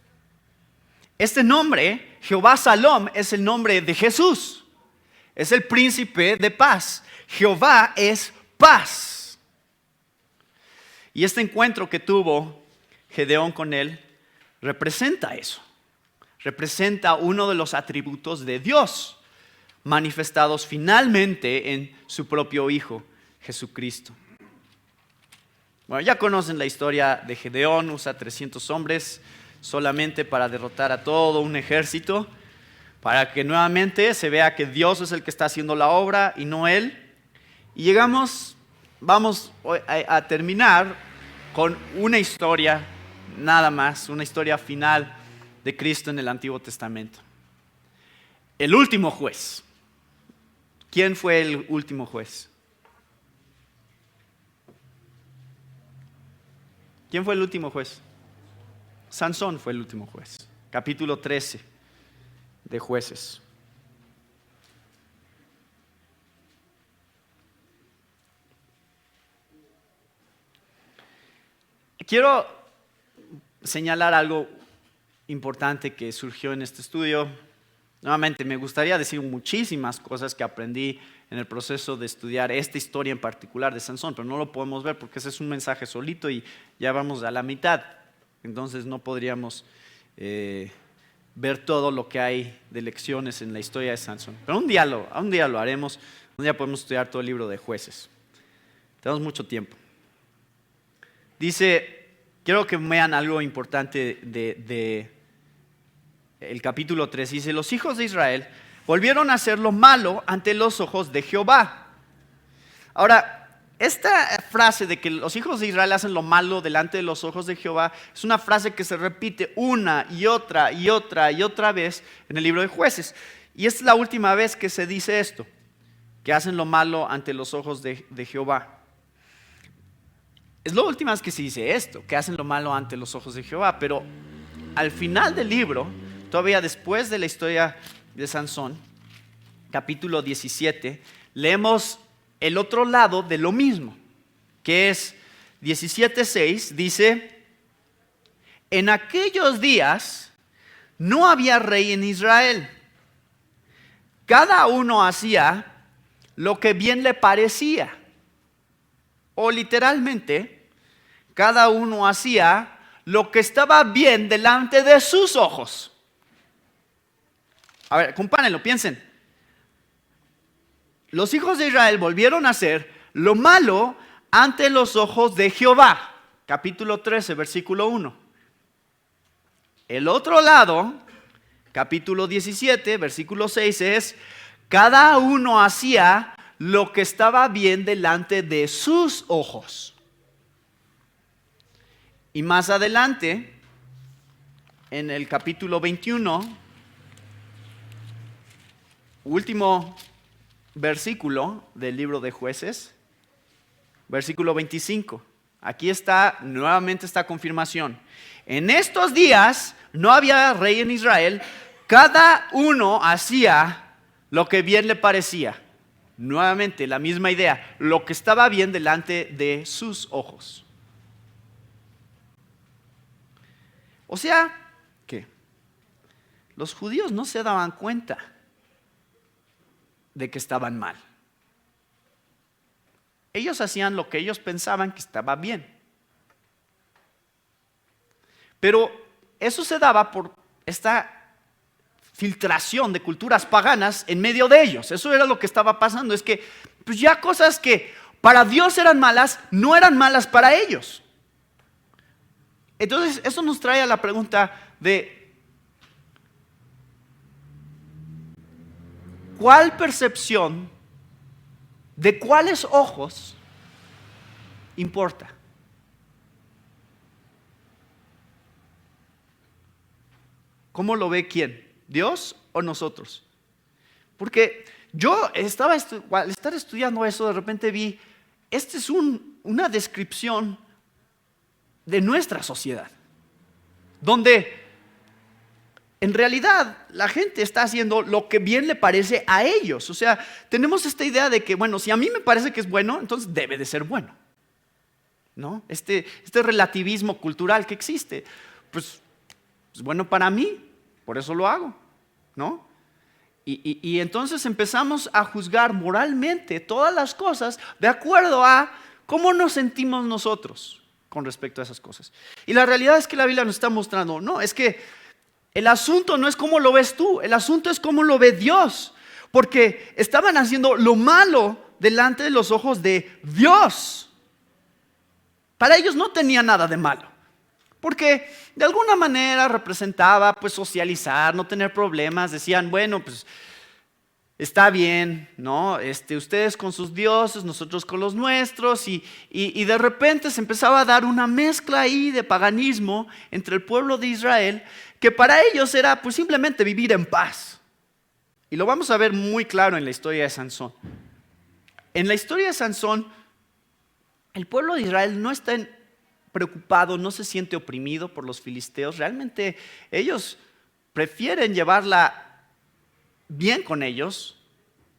Este nombre, Jehová Shalom, es el nombre de Jesús. Es el príncipe de paz. Jehová es paz. Y este encuentro que tuvo Gedeón con él representa eso. Representa uno de los atributos de Dios manifestados finalmente en su propio Hijo, Jesucristo. Bueno, ya conocen la historia de Gedeón. Usa 300 hombres solamente para derrotar a todo un ejército, para que nuevamente se vea que Dios es el que está haciendo la obra y no él. Y vamos a terminar con una historia, nada más, una historia final de Cristo en el Antiguo Testamento. El último juez. ¿Quién fue el último juez? ¿Quién fue el último juez? Sansón fue el último juez. Capítulo 13 de Jueces. Quiero señalar algo importante que surgió en este estudio. Nuevamente, me gustaría decir muchísimas cosas que aprendí en el proceso de estudiar esta historia en particular de Sansón, pero no lo podemos ver porque ese es un mensaje solito y ya vamos a la mitad. Entonces no podríamos ver todo lo que hay de lecciones en la historia de Sansón. Pero un día lo haremos, un día podemos estudiar todo el libro de Jueces. Tenemos mucho tiempo. Dice, quiero que vean algo importante de el capítulo 3. Dice, los hijos de Israel volvieron a hacer lo malo ante los ojos de Jehová. Ahora, esta frase de que los hijos de Israel hacen lo malo delante de los ojos de Jehová es una frase que se repite una y otra y otra y otra vez en el libro de Jueces. Y es la última vez que se dice esto, que hacen lo malo ante los ojos de Jehová. Es la última vez que se dice esto, que hacen lo malo ante los ojos de Jehová. Pero al final del libro, todavía después de la historia de Sansón, capítulo 17, leemos el otro lado de lo mismo, que es 17:6, dice, en aquellos días no había rey en Israel. Cada uno hacía lo que bien le parecía. O literalmente, cada uno hacía lo que estaba bien delante de sus ojos. A ver, compárenlo, piensen. Los hijos de Israel volvieron a hacer lo malo ante los ojos de Jehová. Capítulo 13, versículo 1. El otro lado, capítulo 17, versículo 6 es, cada uno hacía lo que estaba bien delante de sus ojos. Y más adelante, en el capítulo 21, último versículo del libro de Jueces, versículo 25. Aquí está nuevamente esta confirmación. En estos días no había rey en Israel, cada uno hacía lo que bien le parecía. Nuevamente la misma idea, lo que estaba bien delante de sus ojos. O sea, ¿qué? Los judíos no se daban cuenta de que estaban mal. Ellos hacían lo que ellos pensaban que estaba bien. Pero eso se daba por esta filtración de culturas paganas en medio de ellos. Eso era lo que estaba pasando, es que pues ya cosas que para Dios eran malas, no eran malas para ellos. Entonces, eso nos trae a la pregunta de ¿cuál percepción, de cuáles ojos importa? ¿Cómo lo ve quién? ¿Dios o nosotros? Porque yo al estar estudiando eso, de repente vi, esta es una descripción de nuestra sociedad, donde en realidad la gente está haciendo lo que bien le parece a ellos. O sea, tenemos esta idea de que, bueno, si a mí me parece que es bueno, entonces debe de ser bueno, ¿no? Este relativismo cultural que existe, pues es bueno para mí, por eso lo hago, ¿no? Y entonces empezamos a juzgar moralmente todas las cosas de acuerdo a cómo nos sentimos nosotros con respecto a esas cosas. Y la realidad es que la Biblia nos está mostrando, no, es que el asunto no es cómo lo ves tú, el asunto es cómo lo ve Dios. Porque estaban haciendo lo malo delante de los ojos de Dios. Para ellos no tenía nada de malo. Porque de alguna manera representaba pues socializar, no tener problemas. Decían, bueno, pues está bien, ¿no? Ustedes con sus dioses, nosotros con los nuestros. Y de repente se empezaba a dar una mezcla ahí de paganismo entre el pueblo de Israel, que para ellos era pues simplemente vivir en paz. Y lo vamos a ver muy claro en la historia de Sansón. En la historia de Sansón, el pueblo de Israel no está preocupado, no se siente oprimido por los filisteos. Realmente ellos prefieren llevarla bien con ellos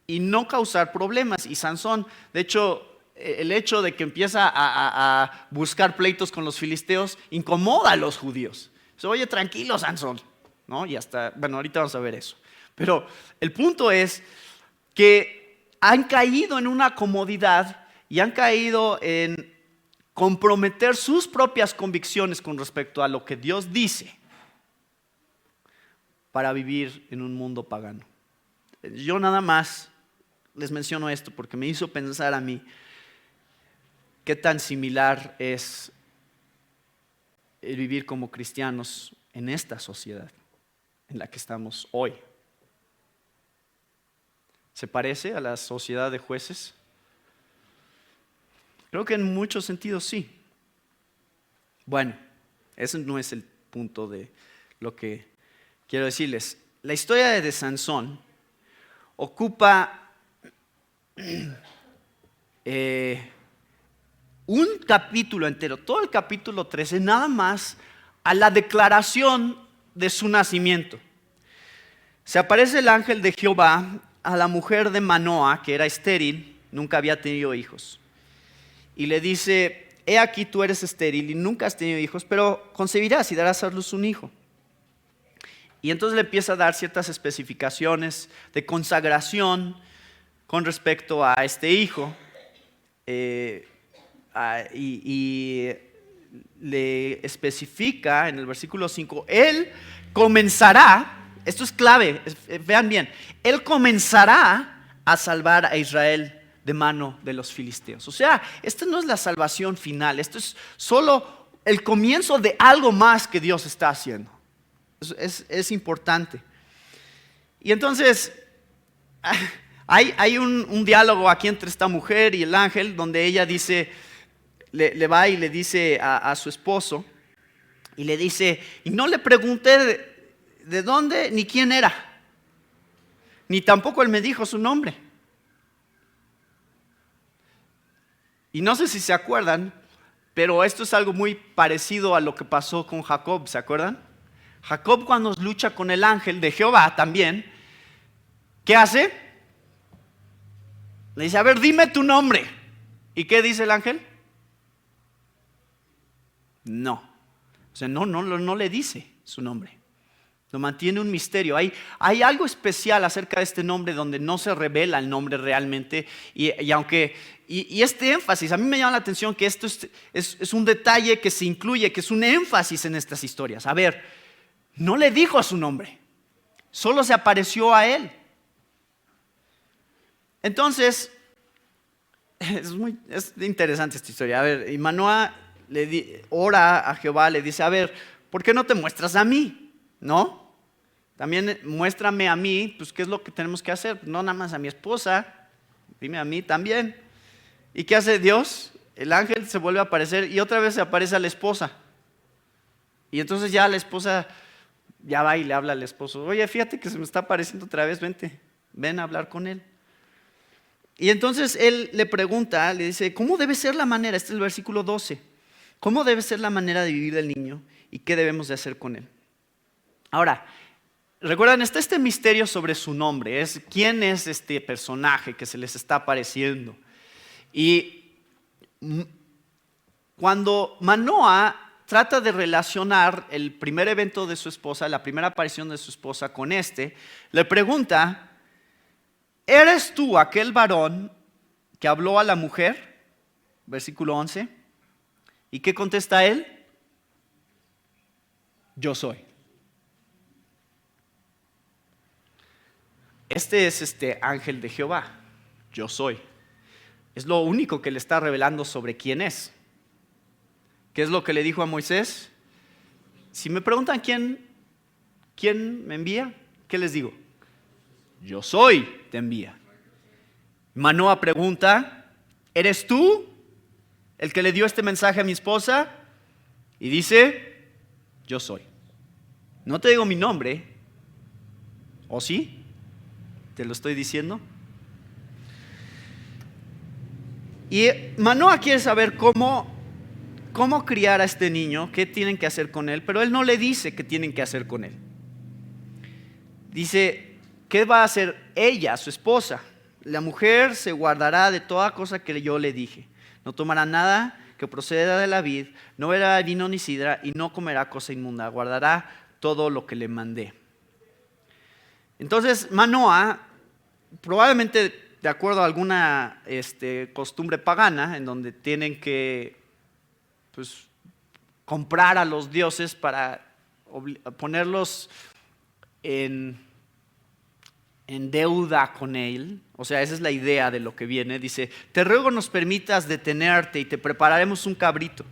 y no causar problemas. Y Sansón, de hecho, el hecho de que empieza a buscar pleitos con los filisteos incomoda a los judíos. Dice, oye, tranquilo, Sansón, ¿no? Y hasta, bueno, ahorita vamos a ver eso. Pero el punto es que han caído en una comodidad y han caído en comprometer sus propias convicciones con respecto a lo que Dios dice para vivir en un mundo pagano. Yo nada más les menciono esto porque me hizo pensar a mí qué tan similar es el vivir como cristianos en esta sociedad en la que estamos hoy. ¿Se parece a la sociedad de jueces? Creo que en muchos sentidos sí. Bueno, ese no es el punto de lo que quiero decirles. La historia de Sansón ocupa un capítulo entero, todo el capítulo 13, nada más a la declaración de su nacimiento. Se aparece el ángel de Jehová a la mujer de Manoa, que era estéril, nunca había tenido hijos. Y le dice, he aquí tú eres estéril y nunca has tenido hijos, pero concebirás y darás a luz un hijo. Y entonces le empieza a dar ciertas especificaciones de consagración con respecto a este hijo. Y le especifica en el versículo 5, él comenzará, esto es clave, vean bien, él comenzará a salvar a Israel de mano de los filisteos. O sea, esta no es la salvación final, esto es solo el comienzo de algo más que Dios está haciendo. Es importante. Y entonces hay un diálogo aquí entre esta mujer y el ángel, donde ella dice, le va y le dice a su esposo, y le dice, y no le pregunté de dónde ni quién era, ni tampoco él me dijo su nombre. Y no sé si se acuerdan, pero esto es algo muy parecido a lo que pasó con Jacob, ¿se acuerdan? Jacob, cuando lucha con el ángel de Jehová también, ¿qué hace? Le dice, a ver, dime tu nombre. ¿Y qué dice el ángel? No. O sea, no le dice su nombre. Lo mantiene un misterio. Hay algo especial acerca de este nombre donde no se revela el nombre realmente. Y aunque este énfasis, a mí me llama la atención que esto es un detalle que se incluye, que es un énfasis en estas historias. A ver, no le dijo su nombre. Solo se apareció a él. Entonces, es interesante esta historia. A ver, y Manoah ora a Jehová, le dice, a ver, ¿por qué no te muestras a mí? ¿No? También muéstrame a mí, pues, ¿qué es lo que tenemos que hacer? No nada más a mi esposa, dime a mí también. ¿Y qué hace Dios? El ángel se vuelve a aparecer y otra vez se aparece a la esposa. Y entonces ya la esposa ya va y le habla al esposo, oye, fíjate que se me está apareciendo otra vez, ven a hablar con él. Y entonces él le pregunta, le dice, ¿cómo debe ser la manera? Este es el versículo 12. ¿Cómo debe ser la manera de vivir del niño y qué debemos de hacer con él? Ahora, recuerdan, está este misterio sobre su nombre, es quién es este personaje que se les está apareciendo. Y cuando Manoah trata de relacionar el primer evento de su esposa, la primera aparición de su esposa con le pregunta, ¿eres tú aquel varón que habló a la mujer? Versículo 11. ¿Y qué contesta él? Yo soy. Este es este ángel de Jehová, yo soy. Es lo único que le está revelando sobre quién es. ¿Qué es lo que le dijo a Moisés? Si me preguntan quién me envía, ¿qué les digo? Yo soy, te envía. Manoah pregunta, ¿eres tú el que le dio este mensaje a mi esposa? Y dice, yo soy. No te digo mi nombre, ¿o sí? ¿Te lo estoy diciendo? Y Manoah quiere saber cómo criar a este niño, qué tienen que hacer con él, pero él no le dice qué tienen que hacer con él. Dice, ¿qué va a hacer ella, su esposa? La mujer se guardará de toda cosa que yo le dije. No tomará nada que proceda de la vid, no beberá vino ni sidra y no comerá cosa inmunda. Guardará todo lo que le mandé. Entonces Manoah, probablemente de acuerdo a alguna costumbre pagana, en donde tienen que comprar a los dioses para ponerlos en deuda con él. O sea, esa es la idea de lo que viene. Dice, te ruego nos permitas detenerte y te prepararemos un cabrito.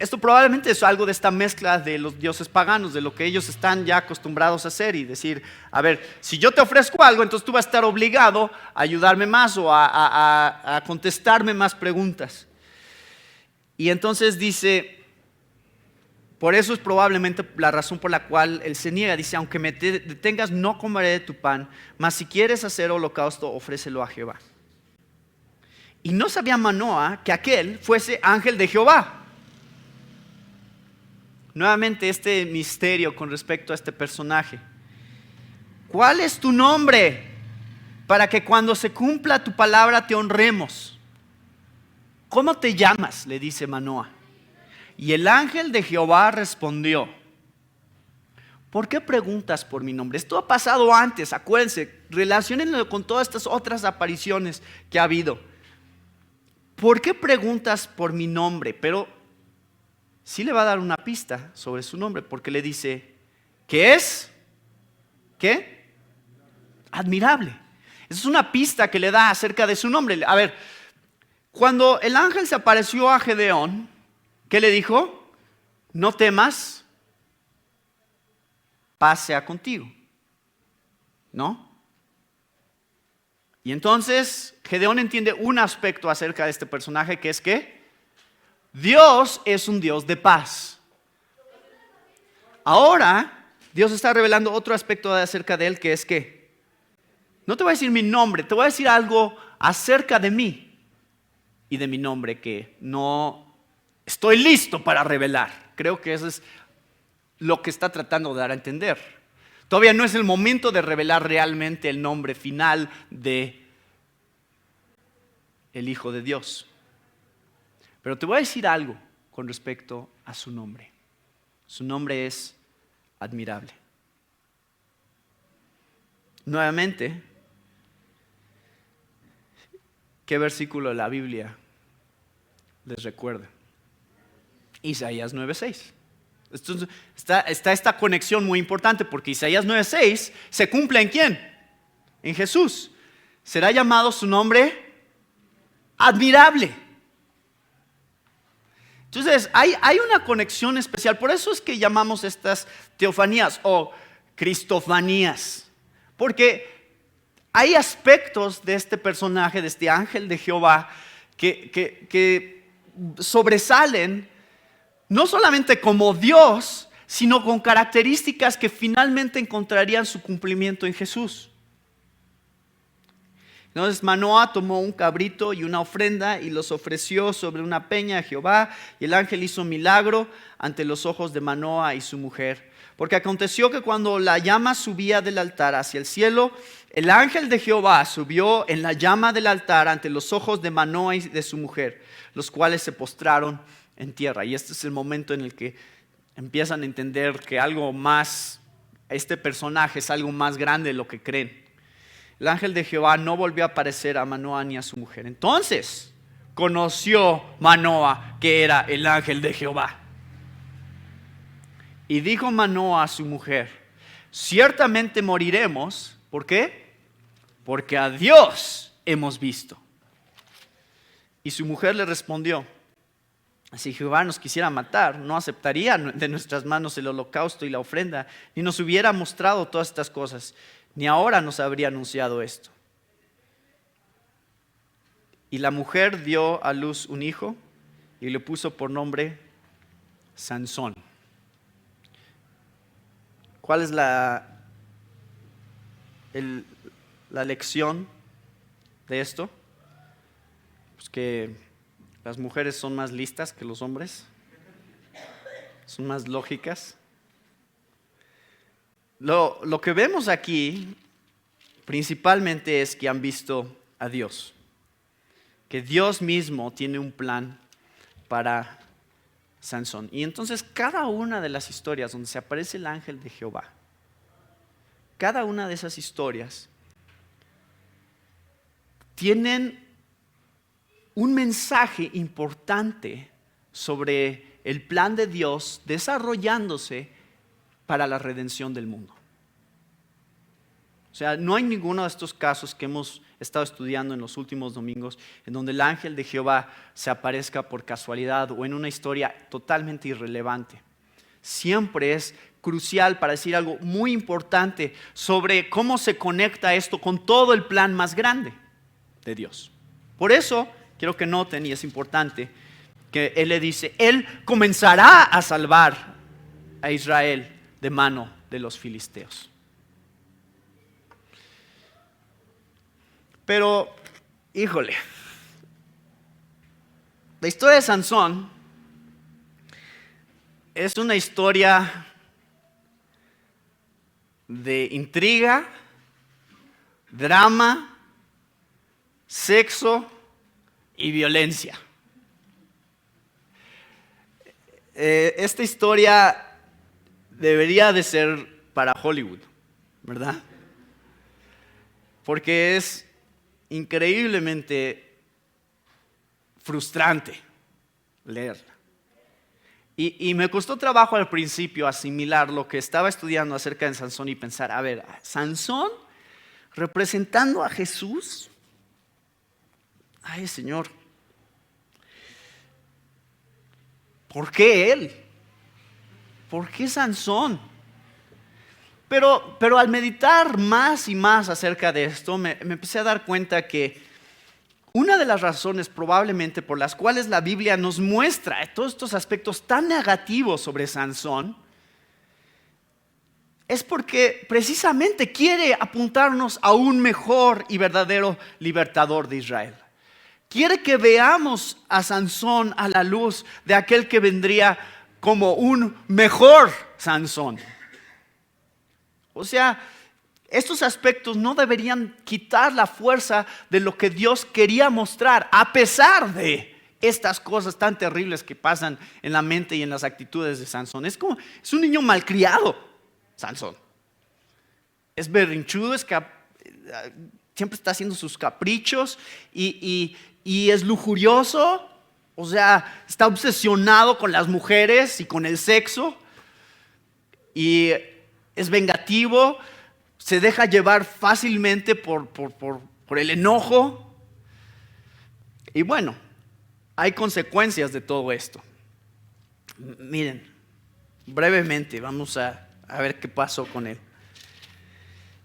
Esto probablemente es algo de esta mezcla de los dioses paganos, de lo que ellos están ya acostumbrados a hacer y decir, a ver, si yo te ofrezco algo, entonces tú vas a estar obligado a ayudarme más o a contestarme más preguntas. Y entonces dice, por eso es probablemente la razón por la cual él se niega. Dice, aunque me detengas, no comeré de tu pan, mas si quieres hacer holocausto, ofrécelo a Jehová. Y no sabía Manoah que aquel fuese ángel de Jehová. Nuevamente este misterio con respecto a este personaje. ¿Cuál es tu nombre? Para que cuando se cumpla tu palabra te honremos. ¿Cómo te llamas? Le dice Manoah. Y el ángel de Jehová respondió, ¿por qué preguntas por mi nombre? Esto ha pasado antes, acuérdense, relaciónenlo con todas estas otras apariciones que ha habido. ¿Por qué preguntas por mi nombre? Pero sí le va a dar una pista sobre su nombre, porque le dice, ¿qué es? ¿Qué? Admirable. Esa es una pista que le da acerca de su nombre. A ver, cuando el ángel se apareció a Gedeón, ¿qué le dijo? No temas, paz sea contigo. ¿No? Y entonces Gedeón entiende un aspecto acerca de este personaje, que es que Dios es un Dios de paz. Ahora Dios está revelando otro aspecto acerca de él, que es que no te voy a decir mi nombre, te voy a decir algo acerca de mí y de mi nombre que no estoy listo para revelar. Creo que eso es lo que está tratando de dar a entender. Todavía no es el momento de revelar realmente el nombre final de el Hijo de Dios. Pero te voy a decir algo con respecto a su nombre. Su nombre es admirable. Nuevamente, ¿qué versículo de la Biblia les recuerda? Isaías 9:6. Entonces, está esta conexión muy importante porque Isaías 9:6 se cumple ¿en quién? En Jesús. Será llamado su nombre admirable. Entonces, hay una conexión especial. Por eso es que llamamos estas teofanías o cristofanías. Porque hay aspectos de este personaje, de este ángel de Jehová, que sobresalen no solamente como Dios, sino con características que finalmente encontrarían su cumplimiento en Jesús. Entonces Manoah tomó un cabrito y una ofrenda y los ofreció sobre una peña a Jehová, y el ángel hizo milagro ante los ojos de Manoah y su mujer. Porque aconteció que cuando la llama subía del altar hacia el cielo, el ángel de Jehová subió en la llama del altar ante los ojos de Manoah y de su mujer, los cuales se postraron en tierra. Y este es el momento en el que empiezan a entender que algo más, este personaje es algo más grande de lo que creen. El ángel de Jehová no volvió a aparecer a Manoah ni a su mujer. Entonces conoció Manoah que era el ángel de Jehová. Y dijo Manoah a su mujer: ciertamente moriremos. ¿Por qué? Porque a Dios hemos visto. Y su mujer le respondió: si Jehová nos quisiera matar, no aceptaría de nuestras manos el holocausto y la ofrenda, ni nos hubiera mostrado todas estas cosas, ni ahora nos habría anunciado esto. Y la mujer dio a luz un hijo y le puso por nombre Sansón. ¿Cuál es la lección de esto? Pues que las mujeres son más listas que los hombres, son más lógicas. Lo que vemos aquí principalmente es que han visto a Dios, que Dios mismo tiene un plan para Sansón. Y entonces cada una de las historias donde se aparece el ángel de Jehová, cada una de esas historias tienen un mensaje importante sobre el plan de Dios desarrollándose para la redención del mundo. O sea, no hay ninguno de estos casos que hemos estado estudiando en los últimos domingos en donde el ángel de Jehová se aparezca por casualidad o en una historia totalmente irrelevante. Siempre es crucial para decir algo muy importante sobre cómo se conecta esto con todo el plan más grande de Dios. Por eso quiero que noten, y es importante, que Él le dice: Él comenzará a salvar a Israel de mano de los filisteos. Pero, híjole, la historia de Sansón es una historia de intriga, drama, sexo y violencia. Esta historia debería de ser para Hollywood, ¿verdad? Porque es increíblemente frustrante leerla. Y me costó trabajo al principio asimilar lo que estaba estudiando acerca de Sansón y pensar: a ver, Sansón representando a Jesús. Ay, Señor, ¿por qué él? ¿Por qué Sansón? Pero al meditar más y más acerca de esto, me empecé a dar cuenta que una de las razones probablemente por las cuales la Biblia nos muestra todos estos aspectos tan negativos sobre Sansón es porque precisamente quiere apuntarnos a un mejor y verdadero libertador de Israel. Quiere que veamos a Sansón a la luz de aquel que vendría como un mejor Sansón. O sea, estos aspectos no deberían quitar la fuerza de lo que Dios quería mostrar, a pesar de estas cosas tan terribles que pasan en la mente y en las actitudes de Sansón. Es un niño malcriado, Sansón. Es berrinchudo, siempre está haciendo sus caprichos y es lujurioso. O sea, está obsesionado con las mujeres y con el sexo. y es vengativo, se deja llevar fácilmente por el enojo. Y bueno, hay consecuencias de todo esto. Miren, brevemente vamos a ver qué pasó con él.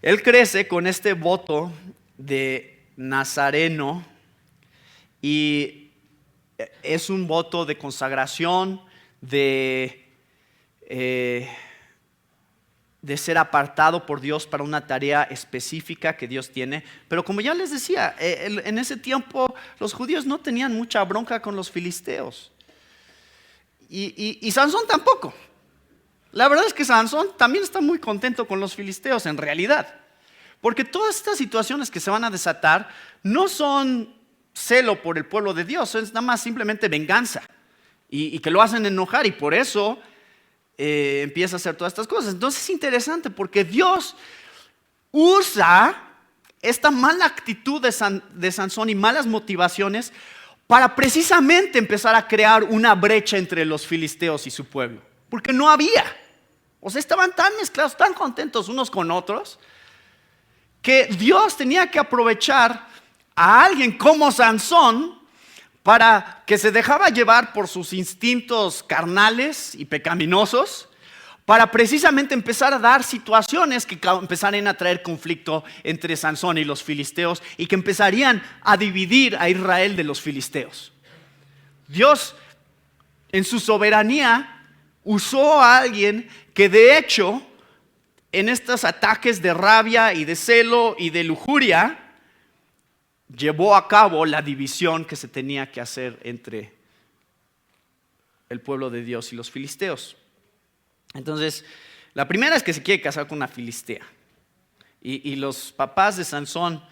Él crece con este voto de nazareno y es un voto de consagración, de ser apartado por Dios para una tarea específica que Dios tiene. Pero como ya les decía, en ese tiempo los judíos no tenían mucha bronca con los filisteos. Y Sansón tampoco. La verdad es que Sansón también está muy contento con los filisteos en realidad. Porque todas estas situaciones que se van a desatar no son celo por el pueblo de Dios, es nada más simplemente venganza. Y que lo hacen enojar y por eso empieza a hacer todas estas cosas. Entonces es interesante porque Dios usa esta mala actitud de Sansón y malas motivaciones para precisamente empezar a crear una brecha entre los filisteos y su pueblo. Porque no había. O sea, estaban tan mezclados, tan contentos unos con otros, que Dios tenía que aprovechar a alguien como Sansón para que se dejaba llevar por sus instintos carnales y pecaminosos, para precisamente empezar a dar situaciones que empezarían a traer conflicto entre Sansón y los filisteos y que empezarían a dividir a Israel de los filisteos. Dios, en su soberanía, usó a alguien que de hecho, en estos ataques de rabia y de celo y de lujuria, llevó a cabo la división que se tenía que hacer entre el pueblo de Dios y los filisteos. Entonces, la primera es que se quiere casar con una filistea. Y los papás de Sansón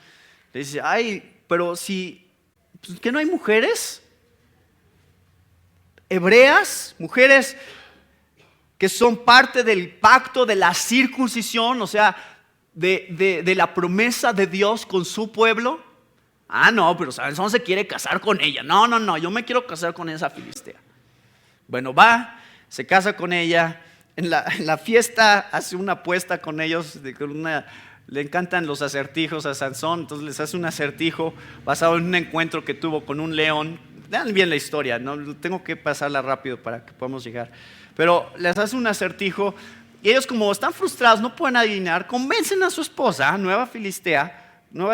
le dicen, ay, pero si, pues, ¿que no hay mujeres hebreas? Mujeres que son parte del pacto de la circuncisión, o sea, de la promesa de Dios con su pueblo. Ah, no, pero Sansón se quiere casar con ella. No, yo me quiero casar con esa filistea. Bueno, va, se casa con ella. En la fiesta hace una apuesta con ellos. Le encantan los acertijos a Sansón, entonces les hace un acertijo basado en un encuentro que tuvo con un león. Vean bien la historia, no tengo que pasarla rápido para que podamos llegar. Pero les hace un acertijo y ellos, como están frustrados, no pueden adivinar, convencen a su esposa, nueva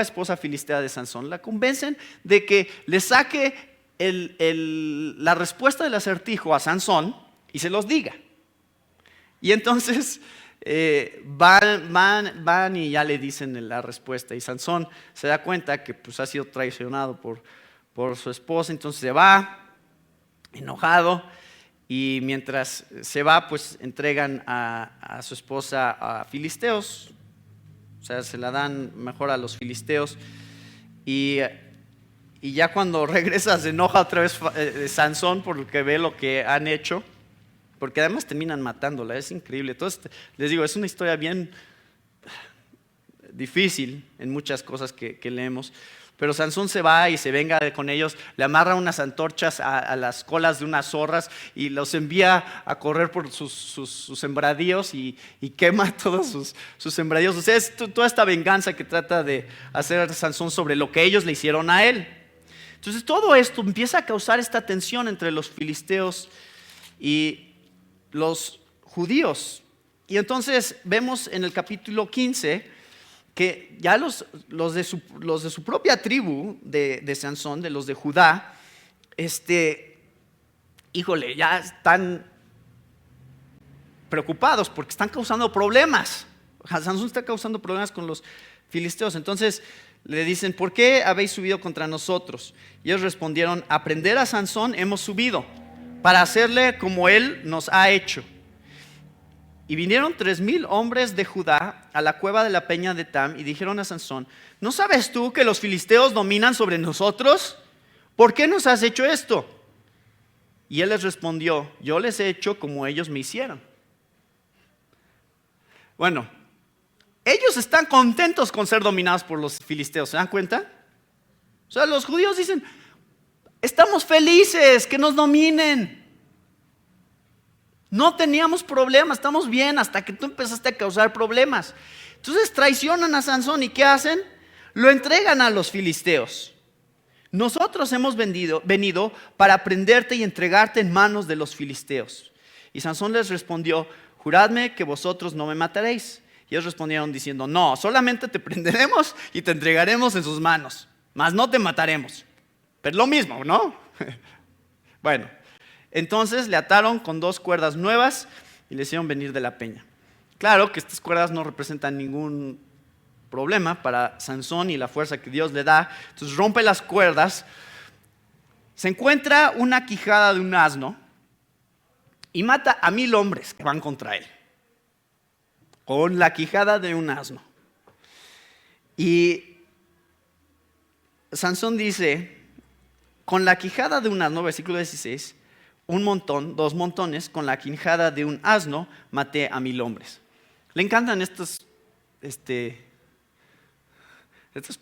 esposa filistea de Sansón, la convencen de que le saque la respuesta del acertijo a Sansón y se los diga. Y entonces van y ya le dicen la respuesta. Y Sansón se da cuenta que pues, ha sido traicionado por su esposa, entonces se va enojado. Y mientras se va, pues entregan a su esposa a filisteos. O sea, se la dan mejor a los filisteos. Y ya cuando regresa se enoja otra vez Sansón por lo que ve lo que han hecho. Porque además terminan matándola, es increíble. Entonces, les digo, es una historia bien difícil en muchas cosas que leemos. Pero Sansón se va y se venga con ellos, le amarra unas antorchas a las colas de unas zorras y los envía a correr por sus sembradíos y quema todos sus sembradíos. O sea, es toda esta venganza que trata de hacer Sansón sobre lo que ellos le hicieron a él. Entonces todo esto empieza a causar esta tensión entre los filisteos y los judíos. Y entonces vemos en el capítulo 15 que ya los de su propia tribu de Sansón, de los de Judá, híjole, ya están preocupados porque están causando problemas. Sansón está causando problemas con los filisteos. Entonces le dicen, ¿por qué habéis subido contra nosotros? Y ellos respondieron, a prender a Sansón hemos subido, para hacerle como él nos ha hecho. Y vinieron 3,000 hombres de Judá a la cueva de la peña de Tam y dijeron a Sansón, ¿no sabes tú que los filisteos dominan sobre nosotros? ¿Por qué nos has hecho esto? Y él les respondió, yo les he hecho como ellos me hicieron. Bueno, ellos están contentos con ser dominados por los filisteos, ¿se dan cuenta? O sea, los judíos dicen, estamos felices que nos dominen. No teníamos problemas, estamos bien hasta que tú empezaste a causar problemas. Entonces traicionan a Sansón y ¿qué hacen? Lo entregan a los filisteos. Nosotros hemos venido para prenderte y entregarte en manos de los filisteos. Y Sansón les respondió: juradme que vosotros no me mataréis. Y ellos respondieron diciendo: no, solamente te prenderemos y te entregaremos en sus manos, mas no te mataremos. Pero lo mismo, ¿no? Bueno, entonces le ataron con 2 cuerdas nuevas y le hicieron venir de la peña. Claro que estas cuerdas no representan ningún problema para Sansón y la fuerza que Dios le da. Entonces rompe las cuerdas, se encuentra una quijada de un asno y mata a 1000 hombres que van contra él con la quijada de un asno. Y Sansón dice: con la quijada de un asno, versículo 16, un montón, 2 montones, con la quijada de un asno maté a 1000 hombres. Le encantan estas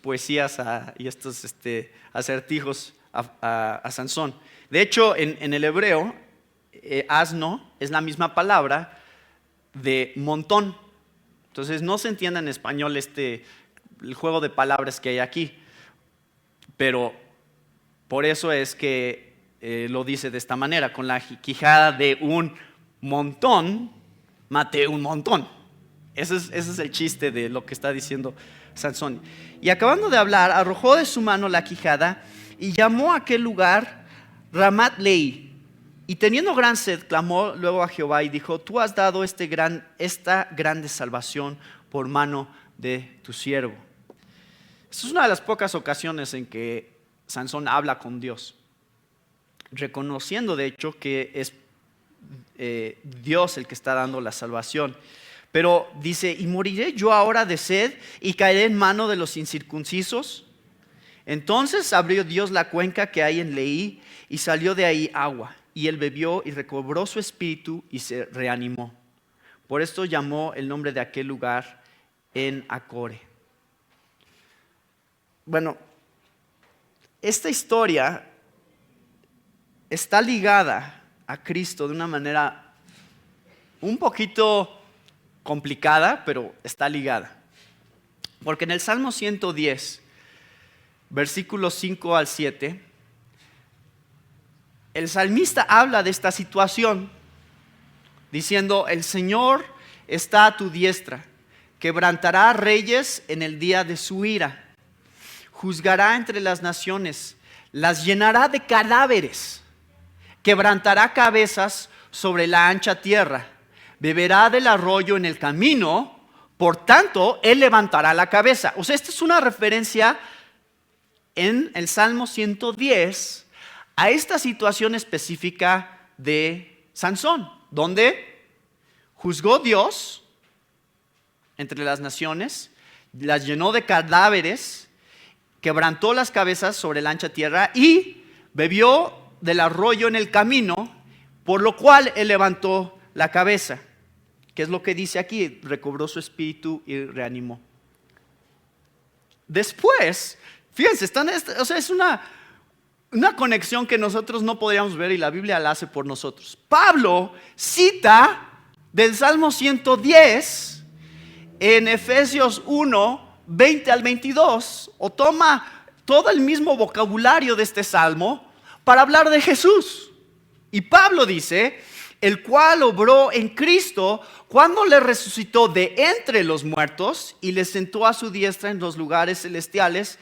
poesías y estos acertijos a Sansón. De hecho, en el hebreo, asno es la misma palabra de montón. Entonces no se entiende en español el juego de palabras que hay aquí. Pero por eso es que lo dice de esta manera: con la quijada de un montón maté un montón. Ese es el chiste de lo que está diciendo Sansón. Y acabando de hablar, arrojó de su mano la quijada y llamó a aquel lugar Ramat Lehi. Y teniendo gran sed, clamó luego a Jehová y dijo: tú has dado esta grande salvación por mano de tu siervo. Esta es una de las pocas ocasiones en que Sansón habla con Dios, reconociendo de hecho que es Dios el que está dando la salvación. Pero dice: ¿y moriré yo ahora de sed y caeré en mano de los incircuncisos? Entonces abrió Dios la cuenca que hay en Lehi y salió de ahí agua. Y él bebió y recobró su espíritu y se reanimó. Por esto llamó el nombre de aquel lugar En Acore. Bueno, esta historia está ligada a Cristo de una manera un poquito complicada, pero está ligada. Porque en el Salmo 110, versículos 5 al 7, el salmista habla de esta situación, diciendo: el Señor está a tu diestra, quebrantará reyes en el día de su ira, juzgará entre las naciones, las llenará de cadáveres, quebrantará cabezas sobre la ancha tierra, beberá del arroyo en el camino, por tanto él levantará la cabeza. O sea, esta es una referencia en el Salmo 110 a esta situación específica de Sansón, donde juzgó Dios entre las naciones, las llenó de cadáveres, quebrantó las cabezas sobre la ancha tierra y bebió del arroyo en el camino, por lo cual él levantó la cabeza. ¿Qué es lo que dice aquí? Recobró su espíritu y reanimó. Después, fíjense, es una conexión que nosotros no podríamos ver y la Biblia la hace por nosotros. Pablo cita del Salmo 110 en Efesios 1, 20 al 22, o toma todo el mismo vocabulario de este salmo para hablar de Jesús. Y Pablo dice: el cual obró en Cristo cuando le resucitó de entre los muertos y le sentó a su diestra en los lugares celestiales,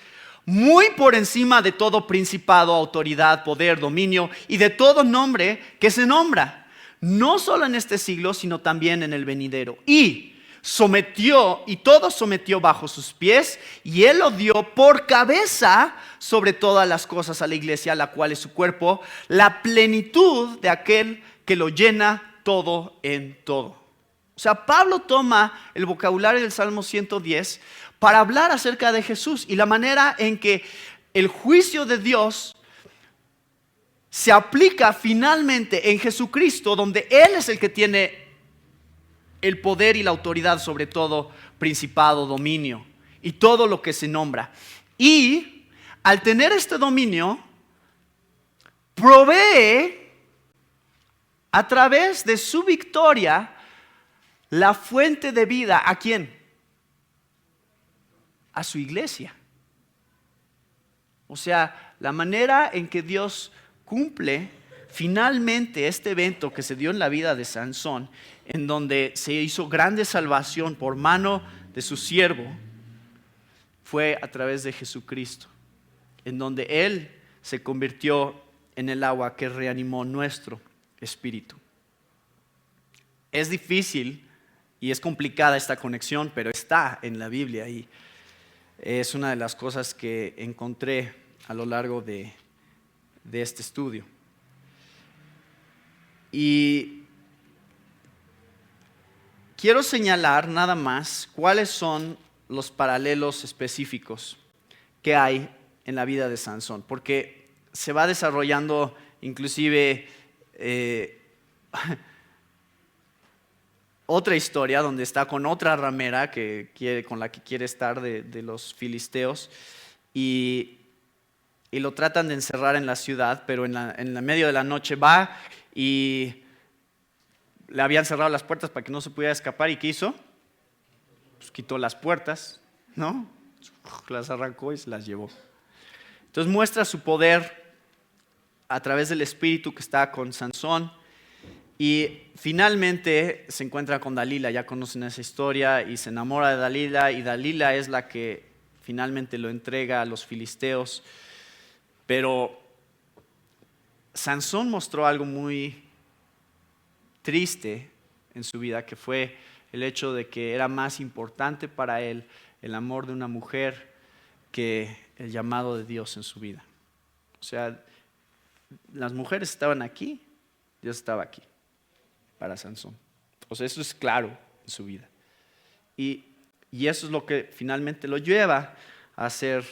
muy por encima de todo principado, autoridad, poder, dominio y de todo nombre que se nombra, no solo en este siglo, sino también en el venidero. Y todo sometió bajo sus pies, y él lo dio por cabeza sobre todas las cosas a la iglesia, la cual es su cuerpo, la plenitud de aquel que lo llena todo en todo. O sea, Pablo toma el vocabulario del Salmo 110 para hablar acerca de Jesús y la manera en que el juicio de Dios se aplica finalmente en Jesucristo, donde Él es el que tiene el poder y la autoridad sobre todo principado, dominio y todo lo que se nombra. Y al tener este dominio, provee a través de su victoria, la fuente de vida. ¿A quién? A su iglesia. O sea, la manera en que Dios cumple finalmente este evento que se dio en la vida de Sansón, en donde se hizo grande salvación por mano de su siervo, fue a través de Jesucristo, en donde Él se convirtió en el agua que reanimó nuestro espíritu. Es difícil y es complicada esta conexión, pero está en la Biblia y es una de las cosas que encontré a lo largo de este estudio. Y quiero señalar nada más cuáles son los paralelos específicos que hay en la vida de Sansón, porque se va desarrollando inclusive otra historia donde está con otra ramera con la que quiere estar de los filisteos y lo tratan de encerrar en la ciudad, pero en la medio de la noche va y le habían cerrado las puertas para que no se pudiera escapar. ¿Y qué hizo? Pues quitó las puertas, ¿no? Las arrancó y se las llevó. Entonces muestra su poder a través del espíritu que está con Sansón. Y finalmente se encuentra con Dalila. Ya conocen esa historia y se enamora de Dalila. Y Dalila es la que finalmente lo entrega a los filisteos. Pero Sansón mostró algo muy triste en su vida, que fue el hecho de que era más importante para él el amor de una mujer que el llamado de Dios en su vida. O sea, las mujeres estaban aquí, Dios estaba aquí para Sansón. O sea, eso es claro en su vida. Y eso es lo que finalmente lo lleva a ser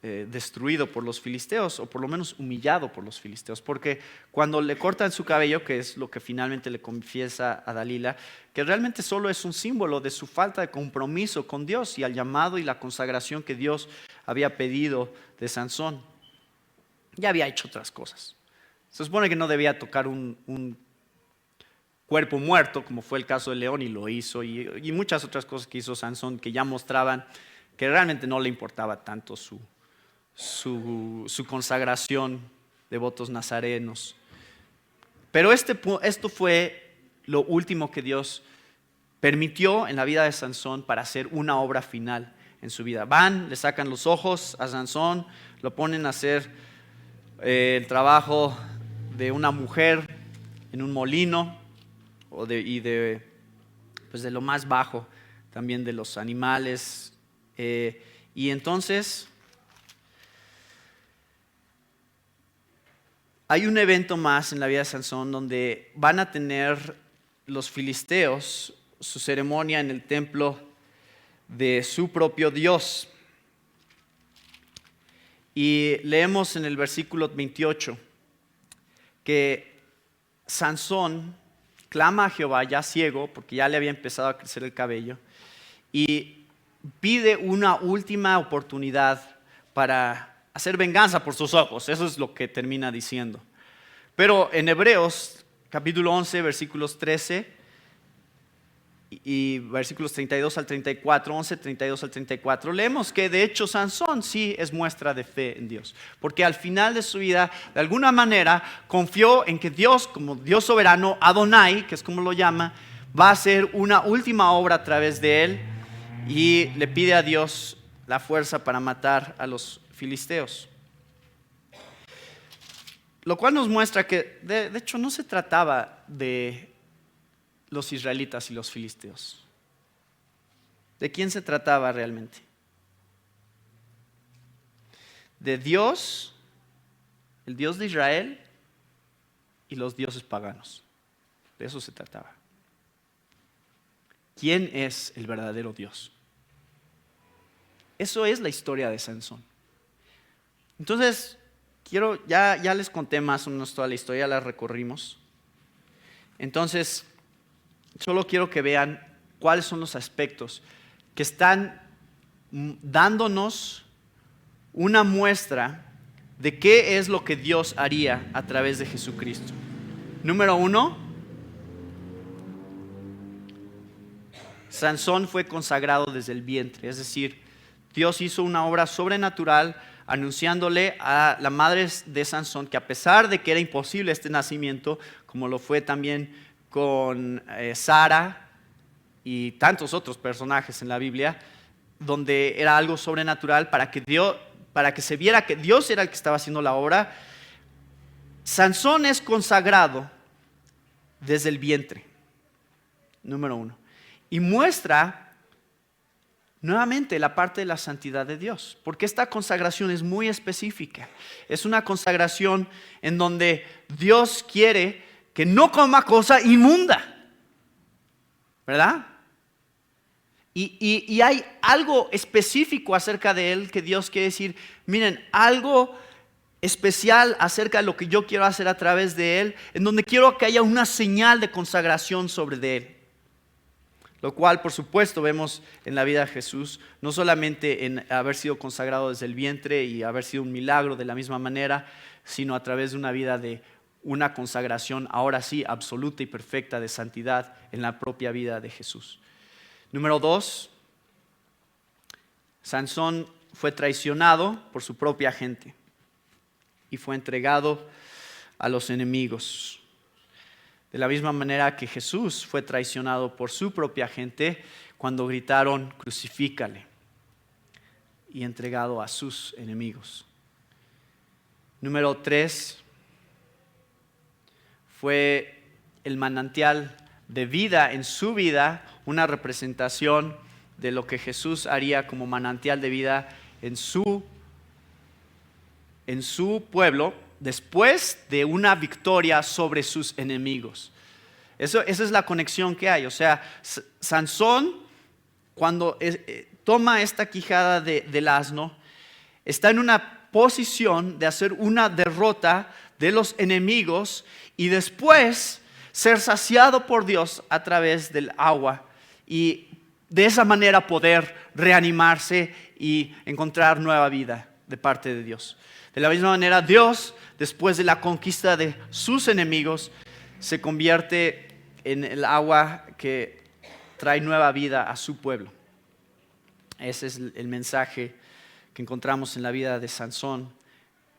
destruido por los filisteos, o por lo menos humillado por los filisteos, porque cuando le cortan su cabello, que es lo que finalmente le confiesa a Dalila, que realmente solo es un símbolo de su falta de compromiso con Dios y al llamado y la consagración que Dios había pedido de Sansón. Ya había hecho otras cosas. Se supone que no debía tocar un cuerpo muerto, como fue el caso de León, y lo hizo, y muchas otras cosas que hizo Sansón que ya mostraban que realmente no le importaba tanto su consagración de votos nazarenos. Pero esto fue lo último que Dios permitió en la vida de Sansón para hacer una obra final en su vida. Van, le sacan los ojos a Sansón, lo ponen a hacer el trabajo de una mujer en un molino pues de lo más bajo, también de los animales. Y entonces hay un evento más en la vida de Sansón donde van a tener los filisteos su ceremonia en el templo de su propio Dios. Y leemos en el versículo 28 que Sansón clama a Jehová, ya ciego, porque ya le había empezado a crecer el cabello, y pide una última oportunidad para hacer venganza por sus ojos. Eso es lo que termina diciendo. Pero en Hebreos capítulo 11 versículos 13 y versículos 32 al 34, 11, 32 al 34, leemos que de hecho Sansón sí es muestra de fe en Dios, porque al final de su vida, de alguna manera, confió en que Dios, como Dios soberano, Adonai, que es como lo llama, va a hacer una última obra a través de él, y le pide a Dios la fuerza para matar a los filisteos. Lo cual nos muestra que de hecho no se trataba de los israelitas y los filisteos. ¿De quién se trataba realmente? De Dios, el Dios de Israel y los dioses paganos. De eso se trataba. ¿Quién es el verdadero Dios? Eso es la historia de Sansón. Entonces, ya les conté más o menos toda la historia, la recorrimos. Entonces, solo quiero que vean cuáles son los aspectos que están dándonos una muestra de qué es lo que Dios haría a través de Jesucristo. Número 1, Sansón fue consagrado desde el vientre, es decir, Dios hizo una obra sobrenatural anunciándole a la madre de Sansón que a pesar de que era imposible este nacimiento, como lo fue también con Sara y tantos otros personajes en la Biblia, donde era algo sobrenatural para que se viera que Dios era el que estaba haciendo la obra, Sansón es consagrado desde el vientre, número 1, y muestra nuevamente la parte de la santidad de Dios, porque esta consagración es muy específica. Es una consagración en donde Dios quiere que no coma cosa inmunda, ¿verdad? Y hay algo específico acerca de él que Dios quiere decir, miren, algo especial acerca de lo que yo quiero hacer a través de él, en donde quiero que haya una señal de consagración sobre de él. Lo cual, por supuesto, vemos en la vida de Jesús, no solamente en haber sido consagrado desde el vientre y haber sido un milagro de la misma manera, sino a través de una vida de una consagración, ahora sí, absoluta y perfecta de santidad en la propia vida de Jesús. Número 2, Sansón fue traicionado por su propia gente y fue entregado a los enemigos. De la misma manera que Jesús fue traicionado por su propia gente cuando gritaron, crucifícale, y entregado a sus enemigos. Número 3, fue el manantial de vida en su vida, una representación de lo que Jesús haría como manantial de vida en su pueblo, después de una victoria sobre sus enemigos. Esa es la conexión que hay. O sea, Sansón, cuando toma esta quijada del asno, está en una posición de hacer una derrota de los enemigos y después ser saciado por Dios a través del agua y de esa manera poder reanimarse y encontrar nueva vida de parte de Dios. De la misma manera, Dios, después de la conquista de sus enemigos, se convierte en el agua que trae nueva vida a su pueblo. Ese es el mensaje que encontramos en la vida de Sansón,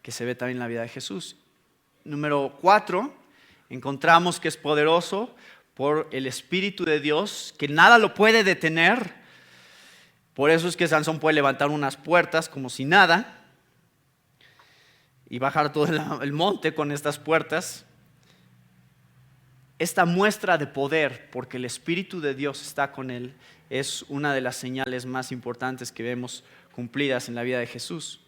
que se ve también en la vida de Jesús. Número 4, encontramos que es poderoso por el Espíritu de Dios, que nada lo puede detener. Por eso es que Sansón puede levantar unas puertas como si nada y bajar todo el monte con estas puertas. Esta muestra de poder, porque el Espíritu de Dios está con él, es una de las señales más importantes que vemos cumplidas en la vida de Jesús.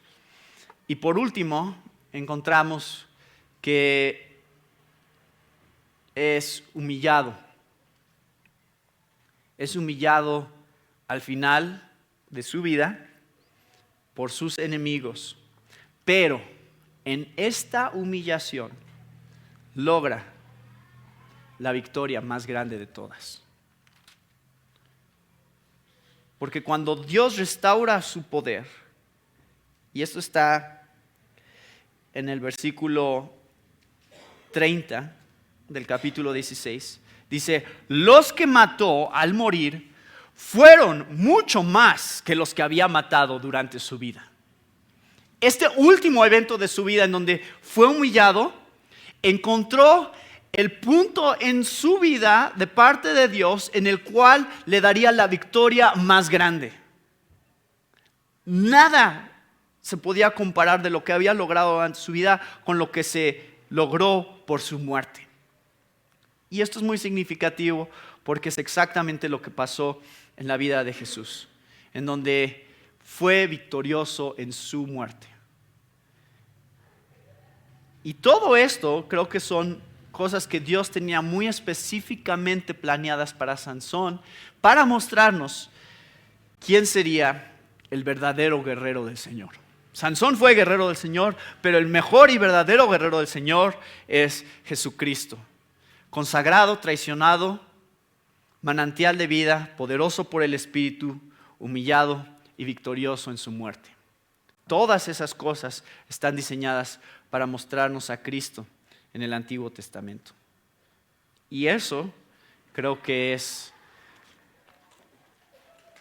Y por último, encontramos que es humillado. Es humillado al final de su vida por sus enemigos, pero en esta humillación logra la victoria más grande de todas. Porque cuando Dios restaura su poder, y esto está en el versículo 30 del capítulo 16, dice, los que mató al morir fueron mucho más que los que había matado durante su vida. Este último evento de su vida en donde fue humillado, encontró el punto en su vida de parte de Dios en el cual le daría la victoria más grande. Nada se podía comparar de lo que había logrado durante su vida con lo que se logró por su muerte. Y esto es muy significativo porque es exactamente lo que pasó en la vida de Jesús, en donde fue victorioso en su muerte. Y todo esto creo que son cosas que Dios tenía muy específicamente planeadas para Sansón, para mostrarnos quién sería el verdadero guerrero del Señor. Sansón fue guerrero del Señor, pero el mejor y verdadero guerrero del Señor es Jesucristo. Consagrado, traicionado, manantial de vida, poderoso por el Espíritu, humillado y victorioso en su muerte. Todas esas cosas están diseñadas para mostrarnos a Cristo en el Antiguo Testamento. Y eso creo que es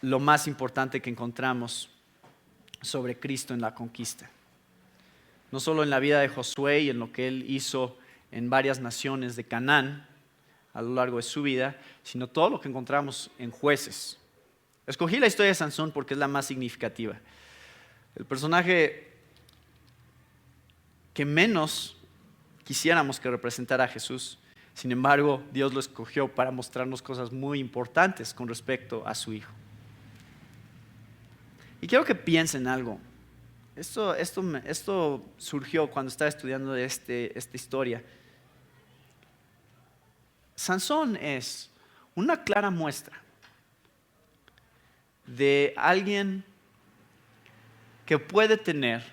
lo más importante que encontramos sobre Cristo en la conquista. No solo en la vida de Josué y en lo que él hizo en varias naciones de Canaán a lo largo de su vida, sino todo lo que encontramos en Jueces. Escogí la historia de Sansón porque es la más significativa. El personaje que menos quisiéramos que representara a Jesús. Sin embargo, Dios lo escogió para mostrarnos cosas muy importantes con respecto a su Hijo. Y quiero que piensen algo. Esto surgió cuando estaba estudiando esta historia. Sansón es una clara muestra de alguien que puede tener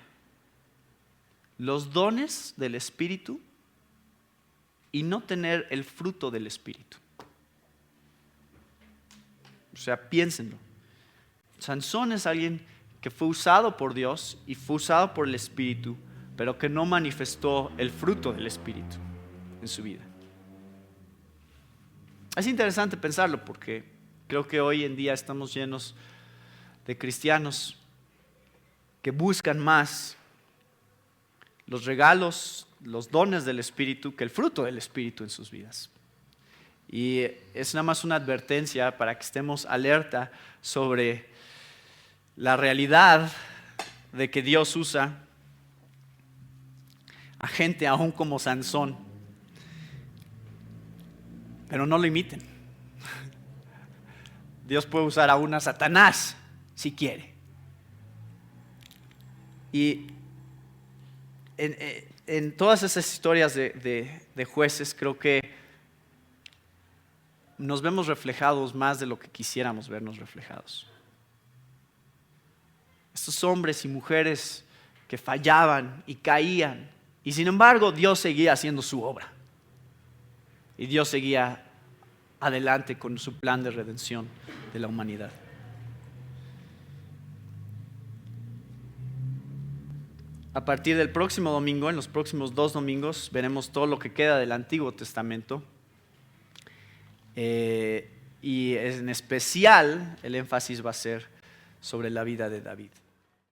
los dones del Espíritu y no tener el fruto del Espíritu. O sea, piénsenlo. Sansón es alguien que fue usado por Dios y fue usado por el Espíritu, pero que no manifestó el fruto del Espíritu en su vida. Es interesante pensarlo porque creo que hoy en día estamos llenos de cristianos que buscan más los regalos, los dones del Espíritu que el fruto del Espíritu en sus vidas. Y es nada más una advertencia para que estemos alerta sobre la realidad de que Dios usa a gente aún como Sansón. Pero no lo imiten. Dios puede usar aún a Satanás si quiere. Y en todas esas historias de jueces creo que nos vemos reflejados más de lo que quisiéramos vernos reflejados. Estos hombres y mujeres que fallaban y caían, y sin embargo Dios seguía haciendo su obra. Y Dios seguía adelante con su plan de redención de la humanidad. A partir del próximo domingo, en los próximos 2 domingos, veremos todo lo que queda del Antiguo Testamento. Y en especial el énfasis va a ser sobre la vida de David.